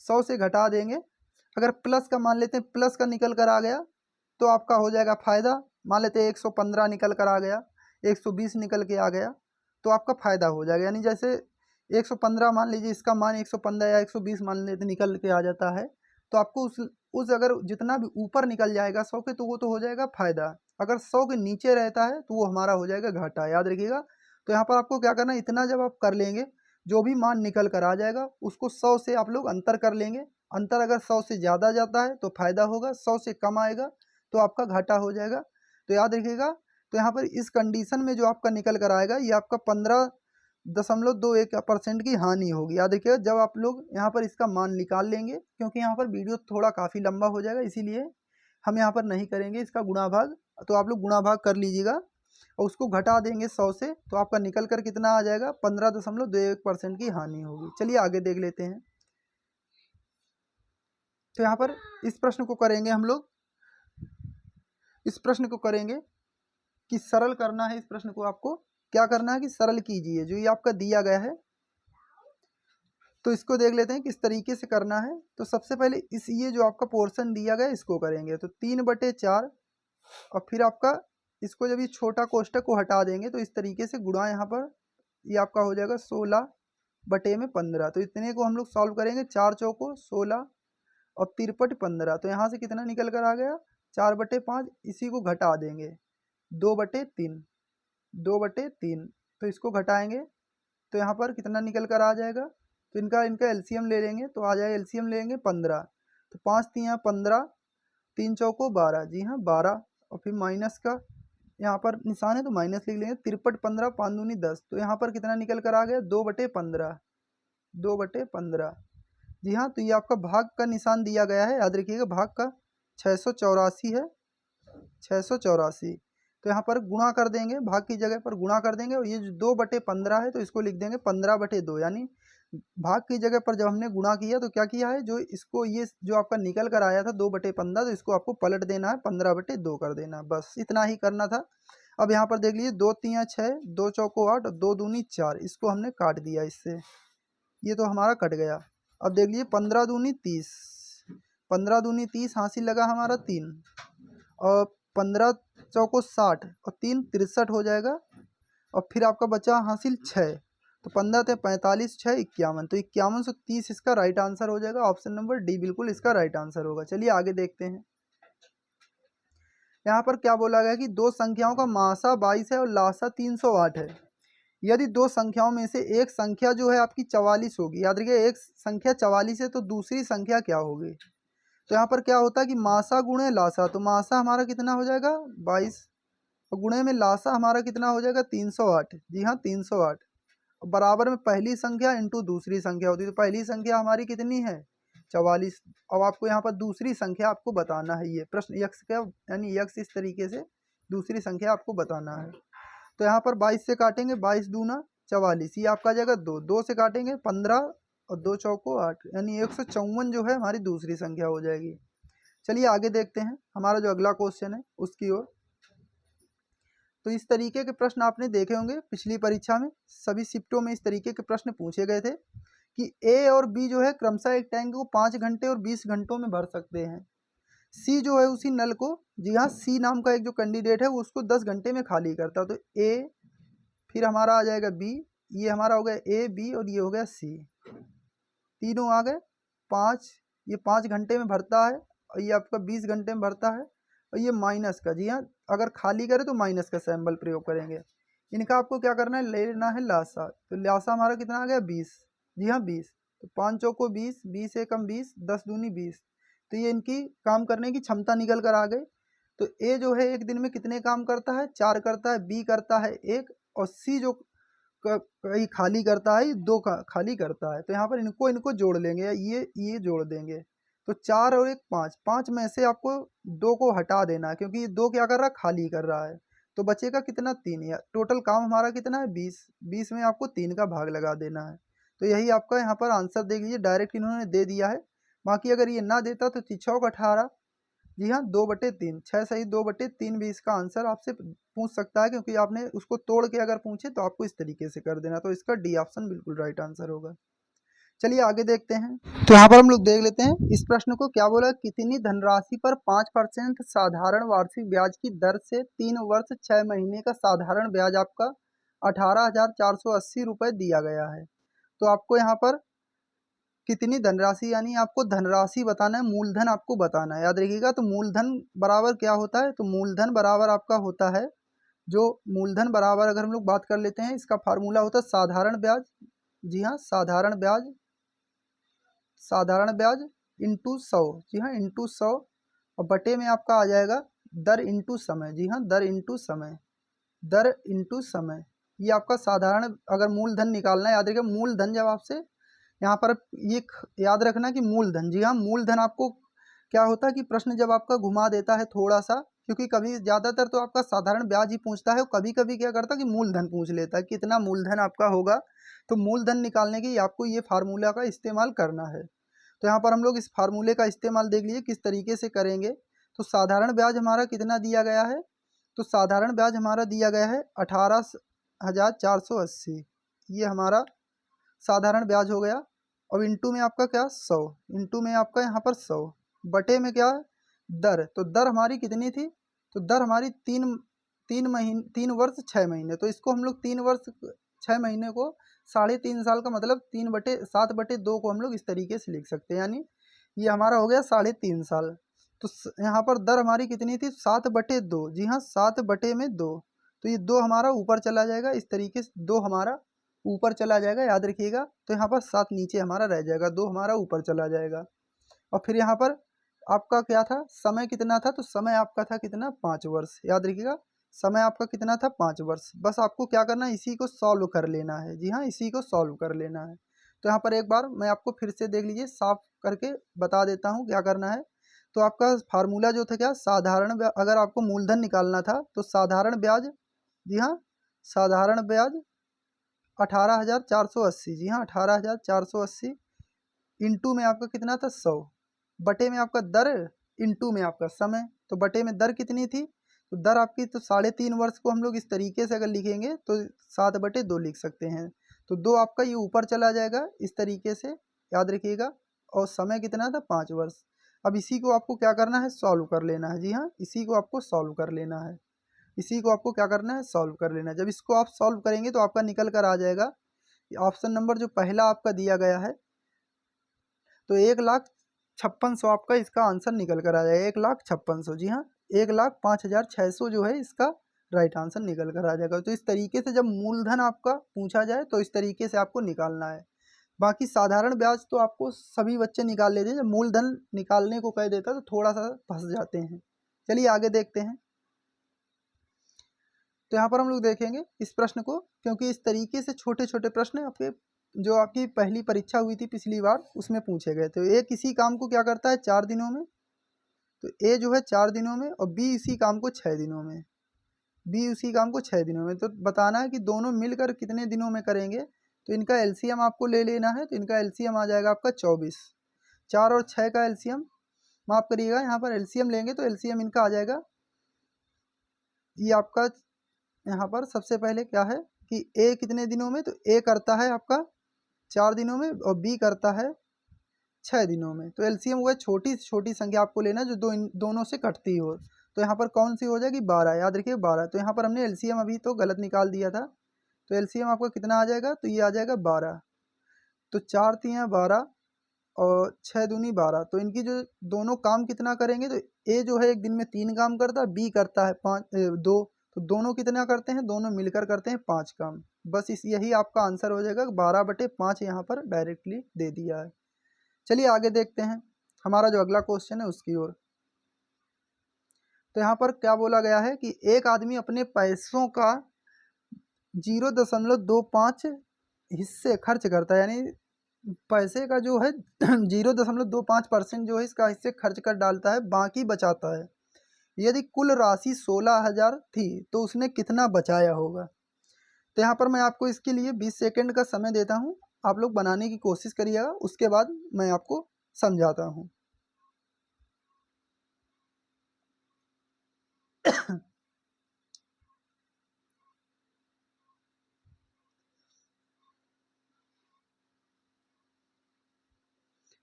100 से घटा देंगे। अगर प्लस का मान लेते हैं, प्लस का निकल कर आ गया तो आपका हो जाएगा फ़ायदा। मान लेते हैं 115 निकल कर आ गया, 120 निकल के आ गया तो आपका फ़ायदा हो जाएगा। यानी जैसे 115 मान लीजिए, इसका मान 115 या 120 मान लेते निकल के आ जाता है, तो आपको उस अगर जितना भी ऊपर निकल जाएगा 100 के तो वो तो हो जाएगा फ़ायदा। अगर 100 के नीचे रहता है तो वो हमारा हो जाएगा घाटा, याद रखिएगा। तो यहाँ पर आपको क्या करना है, इतना जब आप कर लेंगे जो भी मान निकल कर आ जाएगा उसको 100 से आप लोग अंतर कर लेंगे। अंतर अगर 100 से ज़्यादा जाता है तो फ़ायदा होगा, 100 से कम आएगा तो आपका घाटा हो जाएगा। तो याद रखिएगा। तो यहाँ पर इस कंडीशन में जो आपका निकल कर आएगा ये आपका 15.21% की हानि होगी, याद रखिएगा। जब आप लोग यहाँ पर इसका मान निकाल लेंगे, क्योंकि यहाँ पर वीडियो थोड़ा काफ़ी लंबा हो जाएगा इसीलिए हम यहाँ पर नहीं करेंगे इसका गुणा भाग। तो आप लोग गुणा भाग कर लीजिएगा और उसको घटा देंगे 100 से, तो आपका निकल कर कितना आ जाएगा, 15.21% की हानि होगी। चलिए आगे देख लेते हैं। तो यहाँ पर इस प्रश्न को करेंगे हम लोग, इस प्रश्न को करेंगे कि सरल करना है। इस प्रश्न को आपको क्या करना है कि सरल कीजिए, जो ये आपका दिया गया है। तो इसको देख लेते हैं किस तरीके से करना है। तो सबसे पहले इस ये जो आपका पोर्शन दिया गया है इसको करेंगे। तो 3/4 और फिर आपका इसको जब ये छोटा कोष्टक को हटा देंगे तो इस तरीके से गुणा, यहाँ पर ये आपका हो जाएगा 16/15। तो इतने को हम लोग सॉल्व करेंगे, 4 चौको 16 और 3/15। तो यहाँ से कितना निकल कर आ गया, 4/5। इसी को घटा देंगे 2/3, 2/3। तो इसको घटाएंगे तो यहाँ पर कितना निकल कर आ जाएगा, तो इनका एलसीएम ले लेंगे तो आ जाएगा, एलसीएम लेंगे 15। तो 5 3 15, 3 चौको 12, जी हाँ 12। और फिर माइनस का यहाँ पर निशान है तो माइनस लिख लेंगे, 3/15 5 दूनी 10। तो यहाँ पर कितना निकल कर आ गया, 2/15, 2/15। जी हाँ। तो ये आपका भाग का निशान दिया गया है, याद रखिएगा भाग का 684 है, 684। तो यहाँ पर गुणा कर देंगे, भाग की जगह पर गुणा कर देंगे, और ये जो 2/15 है तो इसको लिख देंगे 15/2, यानी भाग की जगह पर जब हमने गुणा किया तो क्या किया है, जो इसको ये जो आपका निकल कर आया था 2/15, तो इसको आपको पलट देना है, 15/2 कर देना है, बस इतना ही करना था। अब यहाँ पर देख लीजिए 2 तियाँ 6, 2 चौको 8 और 2 दूनी 4, इसको हमने काट दिया इससे, ये तो हमारा कट गया। अब देख लीजिए 15 दूनी 30, 15 दूनी 30 हासिल लगा हमारा 3, और 15 चौको 60 और 3 63 हो जाएगा, और फिर आपका बचा हासिल 6, तो 15 थे 45, 6 51, तो 5130 इसका राइट आंसर हो जाएगा। ऑप्शन नंबर डी बिल्कुल इसका राइट आंसर होगा। चलिए आगे देखते हैं। यहाँ पर क्या बोला गया कि दो संख्याओं का मासा 22 है और लासा 308 है। यदि दो संख्याओं में से एक संख्या जो है आपकी 44 होगी, याद रखिए एक संख्या 44 है तो दूसरी संख्या क्या होगी, तो यहाँ पर क्या होता है कि मासा गुणे लासा, तो मासा हमारा कितना हो जाएगा 22, और गुणे में लासा हमारा कितना हो जाएगा 308, जी हाँ 308, बराबर में पहली संख्या इंटू दूसरी संख्या होती है, तो पहली संख्या हमारी कितनी है 44। अब आपको यहाँ पर दूसरी संख्या आपको बताना है, ये प्रश्न यक्ष का यानी यक्ष इस तरीके से दूसरी संख्या आपको बताना है। तो यहाँ पर 22 से काटेंगे, 22 दूना 44, ये आपका आ जाएगा 2, 2 से काटेंगे 15 और 2 चौको 8, यानी 154 जो है हमारी दूसरी संख्या हो जाएगी। चलिए आगे देखते हैं हमारा जो अगला क्वेश्चन है उसकी ओर। तो इस तरीके के प्रश्न आपने देखे होंगे पिछली परीक्षा में, सभी शिफ्टों में इस तरीके के प्रश्न पूछे गए थे कि ए और बी जो है क्रमशः एक टैंक को 5 घंटे और 20 घंटों में भर सकते हैं। सी जो है उसी नल को, जी हाँ सी नाम का एक जो कैंडिडेट है वो उसको 10 घंटे में खाली करता है। तो ए, फिर हमारा आ जाएगा बी, ये हमारा हो गया ए बी और ये हो गया सी, तीनों आ गए 5, ये 5 घंटे में भरता है और ये आपका 20 घंटे में भरता है, और ये माइनस का, जी हाँ अगर खाली करे तो माइनस का सिंबल प्रयोग करेंगे। इनका आपको क्या करना है, लेना है लासा, तो लासा हमारा कितना आ गया 20, जी हाँ 20, तो 5 चौको 20, 20 एकम 20, 10 दूनी 20, तो ये इनकी काम करने की क्षमता निकल कर आ गई। तो ए जो है एक दिन में कितने काम करता है 4 करता है, बी करता है 1, और सी जो कहीं खाली करता है 2 का खाली करता है। तो यहाँ पर इनको इनको जोड़ लेंगे, या ये जोड़ देंगे, तो 4 और 1 5, 5 में से आपको 2 को हटा देना है क्योंकि ये 2 क्या कर रहा है खाली कर रहा है, तो बचेगा कितना 3, या टोटल काम हमारा कितना है 20, 20 में आपको 3 का भाग लगा देना है। तो यही आपका यहाँ पर आंसर देख लीजिए, डायरेक्ट इन्होंने दे दिया है। बाकी अगर ये ना देता तो 6 18, जी हाँ 2/3, 6 सही 2/3 भी इसका आंसर आपसे पूछ सकता है, क्योंकि आपने उसको तोड़ के अगर पूछे तो आपको इस तरीके से कर देना, तो इसका डी ऑप्शन बिल्कुल राइट आंसर होगा। चलिए आगे देखते हैं। तो यहाँ पर हम लोग देख लेते हैं इस प्रश्न को क्या बोला, कितनी धनराशि पर 5% साधारण वार्षिक ब्याज की दर से 3 वर्ष 6 महीने का साधारण ब्याज आपका 18,480 रुपये दिया गया है। तो आपको यहाँ पर कितनी धनराशि, यानी आपको धनराशि बताना है, मूलधन आपको बताना है, याद रखिएगा। तो मूलधन बराबर क्या होता है, तो मूलधन बराबर आपका होता है, जो मूलधन बराबर अगर हम लोग बात कर लेते हैं, इसका फार्मूला होता है साधारण ब्याज, जी हाँ साधारण ब्याज, साधारण ब्याज इंटू 100, जी हाँ इंटू 100, और बटे में आपका आ जाएगा दर इंटू समय, जी हाँ दर इंटू समय, दर इंटू समय। ये आपका साधारण अगर मूलधन निकालना है, याद रखिएगा मूलधन जब आपसे यहाँ पर ये याद रखना कि मूलधन, जी हाँ मूलधन आपको क्या होता है कि प्रश्न जब आपका घुमा देता है थोड़ा सा, क्योंकि कभी ज़्यादातर तो आपका साधारण ब्याज ही पूछता है, कभी कभी क्या करता है कि मूलधन पूछ लेता है, कितना मूलधन आपका होगा। तो मूलधन निकालने के लिए आपको ये फार्मूला का इस्तेमाल करना है। तो यहाँ पर हम लोग इस फार्मूले का इस्तेमाल देख लीजिए किस तरीके से करेंगे। तो साधारण ब्याज हमारा कितना दिया गया है, तो साधारण ब्याज हमारा दिया गया है 18,480, ये हमारा साधारण ब्याज हो गया। अब इंटू में आपका क्या 100, इंटू में आपका यहाँ पर 100, बटे में क्या दर, तो दर हमारी कितनी थी, तो दर हमारी 3 वर्ष 6 महीने, तो इसको हम लोग 3 वर्ष 6 महीने को 3.5 साल का मतलब 3/7/2 को हम लोग इस तरीके से लिख सकते हैं, यानी ये हमारा हो गया 3.5 साल। तो यहाँ पर दर हमारी कितनी थी 7/2, जी हाँ 7/2, तो ये 2 हमारा ऊपर चला जाएगा, इस तरीके से 2 हमारा ऊपर चला जाएगा, याद रखिएगा। तो यहाँ पर 7 नीचे हमारा रह जाएगा, 2 हमारा ऊपर चला जाएगा। और फिर यहाँ पर आपका क्या था, समय कितना था, तो समय आपका था कितना 5 वर्ष, याद रखिएगा समय आपका कितना था 5 वर्ष। बस आपको क्या करना है, इसी को सॉल्व कर लेना है, जी हाँ इसी को सॉल्व कर लेना है। तो यहाँ पर एक बार मैं आपको फिर से देख लीजिए साफ करके बता देता हूँ क्या करना है। तो आपका फार्मूला जो था क्या, साधारण ब्याज, अगर आपको मूलधन निकालना था तो साधारण ब्याज, जी हाँ, साधारण ब्याज 18,480, जी हाँ 18,480 इंटू में आपका कितना था 100, बटे में आपका दर, इंटू में आपका समय। तो बटे में दर कितनी थी, तो दर आपकी तो 3.5 वर्ष को हम लोग इस तरीके से अगर लिखेंगे तो 7/2 लिख सकते हैं। तो 2 आपका ये ऊपर चला जाएगा इस तरीके से, याद रखिएगा। और समय कितना था 5 वर्ष। अब इसी को आपको क्या करना है, सॉल्व कर लेना है। जी हाँ, इसी को आपको सॉल्व कर लेना है, इसी को आपको क्या करना है, सॉल्व कर लेना है। जब इसको आप सॉल्व करेंगे तो आपका निकल कर आ जाएगा ऑप्शन नंबर जो पहला आपका दिया गया है, तो 1,56,100 आपका इसका आंसर निकल कर आ जाएगा, 1,56,100। जी हाँ, 1,05,600 जो है इसका राइट आंसर निकल कर आ जाएगा। तो इस तरीके से जब मूलधन आपका पूछा जाए तो इस तरीके से आपको निकालना है। बाकी साधारण ब्याज तो आपको सभी बच्चे निकाल लेते हैं, जब मूलधन निकालने को कह देता है तो थोड़ा सा फंस जाते हैं। चलिए आगे देखते हैं। तो यहाँ पर हम लोग देखेंगे इस प्रश्न को, क्योंकि इस तरीके से छोटे छोटे प्रश्न आपके जो आपकी पहली परीक्षा हुई थी पिछली बार उसमें पूछे गए थे। ए किसी काम को क्या करता है 4 दिनों में, तो ए जो है 4 दिनों में, और बी इसी काम को 6 दिनों में, बी उसी काम को 6 दिनों में। तो बताना है कि दोनों मिलकर कितने दिनों में करेंगे। तो इनका एलसीएम आपको ले लेना है, तो इनका एलसीएम आ जाएगा आपका 24। 4 और 6 का एलसीएम, माफ करिएगा, यहाँ पर एलसीएम लेंगे तो एलसीएम इनका आ जाएगा, ये आपका यहाँ पर सबसे पहले क्या है कि ए कितने दिनों में, तो ए करता है आपका 4 दिनों में और बी करता है 6 दिनों में। तो एलसीएम वो है छोटी से छोटी संख्या आपको लेना जो दोनों से कटती हो। तो यहाँ पर कौन सी हो जाएगी 12, याद रखिए 12। तो यहाँ पर हमने एलसीएम अभी तो गलत निकाल दिया था, तो एलसीएम आपका कितना आ जाएगा, तो ये आ जाएगा 12। तो 4 तियाँ 12 और 6 दूनी 12, तो इनकी जो दोनों काम कितना करेंगे, तो ए जो है एक दिन में 3 काम करता है, बी करता है 2, तो दोनों कितना करते हैं, दोनों मिलकर करते हैं 5 काम। बस इस यही आपका आंसर हो जाएगा, 12/5 यहाँ पर डायरेक्टली दे दिया है। चलिए आगे देखते हैं हमारा जो अगला क्वेश्चन है उसकी ओर। तो यहाँ पर क्या बोला गया है कि एक आदमी अपने पैसों का 0.25 हिस्से खर्च करता है, यानी पैसे का जो है 0.25% जो है इसका हिस्से खर्च कर डालता है, बाकी बचाता है। यदि कुल राशि 16,000 थी तो उसने कितना बचाया होगा। तो यहाँ पर मैं आपको इसके लिए 20 सेकंड का समय देता हूँ, आप लोग बनाने की कोशिश करिएगा, उसके बाद मैं आपको समझाता हूँ।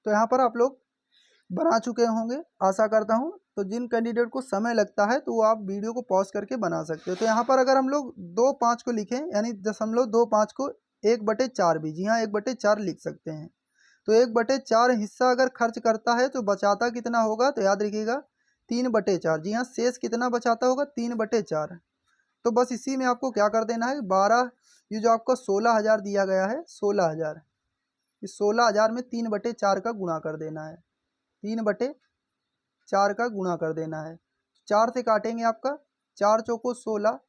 तो यहाँ पर आप लोग बना चुके होंगे आशा करता हूँ। तो जिन कैंडिडेट को समय लगता है तो वो आप वीडियो को पॉज करके बना सकते हो। तो यहाँ पर अगर हम लोग 2/5 को लिखें, यानी 0.25 को 1/4 भी, जी हाँ 1/4 लिख सकते हैं। तो 1/4 हिस्सा अगर खर्च करता है तो बचाता कितना होगा, तो याद रखिएगा 3/4। जी हाँ, शेष कितना बचाता होगा 3/4। तो बस इसी में आपको क्या कर देना है 12, ये जो आपका 16,000 दिया गया है 16,000, इस 16,000 में 3/4 का गुणा कर देना है, 3/4 का गुणा कर देना है। 4 से काटेंगे आपका, 4 चौको 16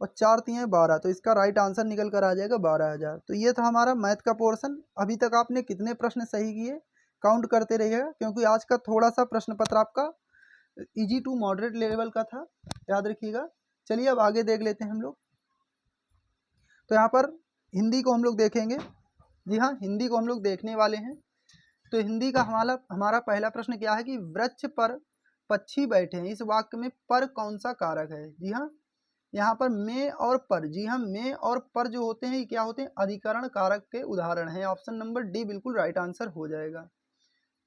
और 4 तियाँ 12, तो इसका राइट आंसर निकल कर आ जाएगा 12,000। तो ये था हमारा मैथ का पोर्शन। अभी तक आपने कितने प्रश्न सही किए काउंट करते रहिएगा, क्योंकि आज का थोड़ा सा प्रश्न पत्र आपका इजी टू मॉडरेट लेवल का था, याद रखिएगा। चलिए अब आगे देख लेते हैं हम लोग। तो यहाँ पर हिंदी को हम लोग देखेंगे, जी हाँ हिंदी को हम लोग देखने वाले हैं। तो हिंदी का हमारा पहला प्रश्न क्या है कि वृक्ष पर पक्षी बैठे हैं, इस वाक्य में पर कौन सा कारक है। जी हाँ, यहाँ पर में और पर, जी हाँ में और पर जो होते हैं ये क्या होते हैं, अधिकरण कारक के उदाहरण हैं। ऑप्शन नंबर डी बिल्कुल राइट आंसर हो जाएगा।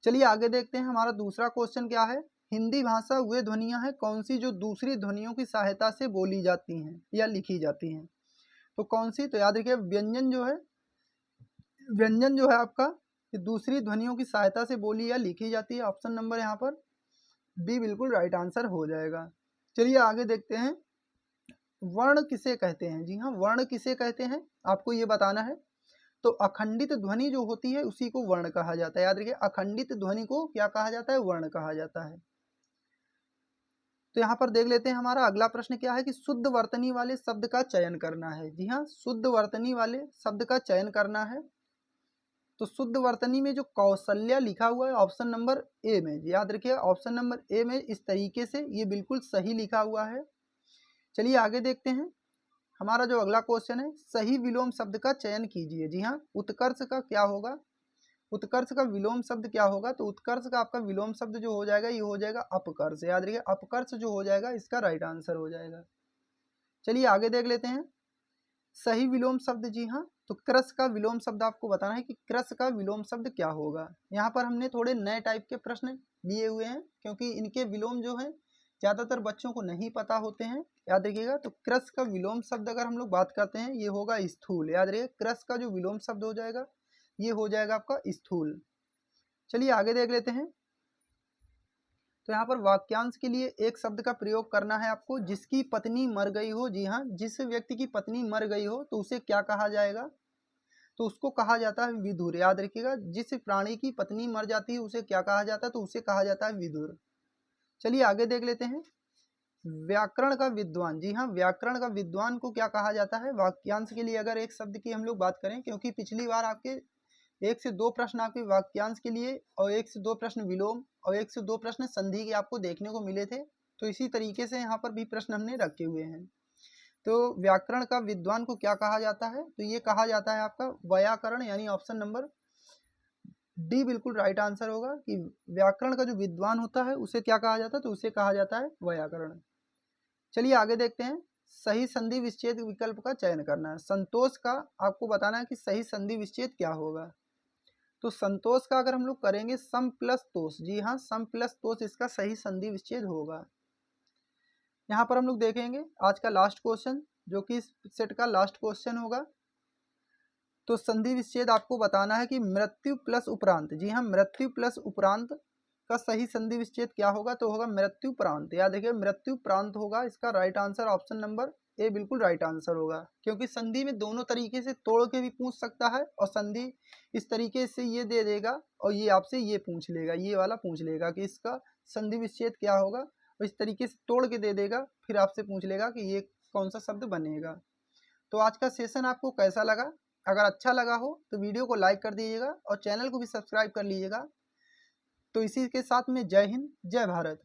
चलिए आगे देखते हैं हमारा दूसरा क्वेश्चन क्या है। हिंदी भाषा वे ध्वनियाँ हैं कौन सी जो दूसरी ध्वनियों की सहायता से बोली जाती हैं या लिखी जाती हैं। तो कौन सी, तो याद रखिए व्यंजन जो है, व्यंजन जो है आपका ये दूसरी ध्वनियों की सहायता से बोली या लिखी जाती है। ऑप्शन नंबर यहाँ पर बी बिल्कुल राइट आंसर हो जाएगा। चलिए आगे देखते हैं वर्ण किसे कहते हैं। जी हाँ, वर्ण किसे कहते हैं आपको ये बताना है। तो अखंडित ध्वनि जो होती है उसी को वर्ण कहा जाता है। याद रखिए अखंडित ध्वनि को क्या कहा जाता है, वर्ण कहा जाता है। तो यहाँ पर देख लेते हैं हमारा अगला प्रश्न क्या है कि शुद्ध वर्तनी वाले शब्द का चयन करना है। जी हाँ, शुद्ध वर्तनी वाले शब्द का चयन करना है। तो शुद्ध वर्तनी में जो कौशल्या लिखा हुआ है ऑप्शन नंबर ए में, याद रखिए ऑप्शन नंबर ए में इस तरीके से ये बिल्कुल सही लिखा हुआ है। चलिए आगे देखते हैं। हमारा जो अगला क्वेश्चन है, सही विलोम शब्द का चयन कीजिए। जी हाँ, उत्कर्ष का क्या होगा? उत्कर्ष का विलोम शब्द क्या होगा? तो उत्कर्ष का आपका विलोम शब्द जो हो जाएगा ये हो जाएगा अपकर्ष। याद रखिए अपकर्ष जो हो जाएगा इसका राइट आंसर हो जाएगा। चलिए आगे देख लेते हैं। सही विलोम शब्द, जी हाँ, तो क्रस का विलोम शब्द आपको बताना है कि क्रस का विलोम शब्द क्या होगा। यहाँ पर हमने थोड़े नए टाइप के प्रश्न लिए हुए हैं क्योंकि इनके विलोम जो है ज़्यादातर बच्चों को नहीं पता होते हैं। याद रखिएगा, तो क्रस का विलोम शब्द अगर हम लोग बात करते हैं ये होगा स्थूल। याद रखिए क्रस का जो विलोम शब्द हो जाएगा ये हो जाएगा आपका स्थूल। चलिए आगे देख लेते हैं। तो यहाँ पर वाक्यांश के लिए एक शब्द का प्रयोग करना है आपको, जिसकी पत्नी मर गई हो। जी हाँ, जिस व्यक्ति की पत्नी मर गई हो तो उसे क्या कहा जाएगा? तो उसको कहा जाता है विधुर। याद रखिएगा, जिस प्राणी की पत्नी मर जाती है उसे क्या कहा जाता है? तो उसे कहा जाता है विधुर। चलिए आगे देख लेते हैं। व्याकरण का विद्वान, जी हाँ, व्याकरण का विद्वान को क्या कहा जाता है? वाक्यांश के लिए अगर एक शब्द की हम लोग बात करें, क्योंकि पिछली बार आपके 1 से 2 प्रश्न आपके वाक्यांश के लिए और 1 से 2 प्रश्न विलोम और 1 से 2 प्रश्न संधि के आपको देखने को मिले थे। तो इसी तरीके से यहाँ पर भी प्रश्न हमने रखे हुए हैं। तो व्याकरण का विद्वान को क्या कहा जाता है? तो ये कहा जाता है आपका व्याकरण, यानी ऑप्शन नंबर डी बिल्कुल राइट आंसर होगा कि व्याकरण का जो विद्वान होता है उसे क्या कहा जाता है? तो उसे कहा जाता है व्याकरण। चलिए आगे देखते हैं। सही संधि विच्छेद विकल्प का चयन करना है। संतोष का आपको बताना है कि सही संधि विच्छेद क्या होगा। तो संतोष का अगर हम लोग करेंगे सम प्लस तोष, जी हाँ, सम प्लस तोष इसका सही संधि विच्छेद होगा। यहाँ पर हम लोग देखेंगे आज का लास्ट क्वेश्चन, जो कि इस सेट का लास्ट क्वेश्चन होगा। तो संधि विच्छेद आपको बताना है कि मृत्यु प्लस उपरांत। जी हाँ, मृत्यु प्लस उपरांत का सही संधि विच्छेद क्या होगा? तो होगा मृत्यु प्रांत। याद रखिए मृत्यु प्रांत होगा इसका right answer. Option number A बिल्कुल राइट आंसर होगा, क्योंकि संधि में दोनों तरीके से तोड़ के भी पूछ सकता है और संधि इस तरीके से ये दे देगा और ये आपसे ये पूछ लेगा, ये वाला पूछ लेगा कि इसका संधि विच्छेद क्या होगा, और इस तरीके से तोड़ के दे देगा, फिर आपसे पूछ लेगा कि ये कौन सा शब्द बनेगा। तो आज का सेशन आपको कैसा लगा? अगर अच्छा लगा हो तो वीडियो को लाइक कर दीजिएगा और चैनल को भी सब्सक्राइब कर लीजिएगा। तो इसी के साथ में जय हिंद, जय भारत।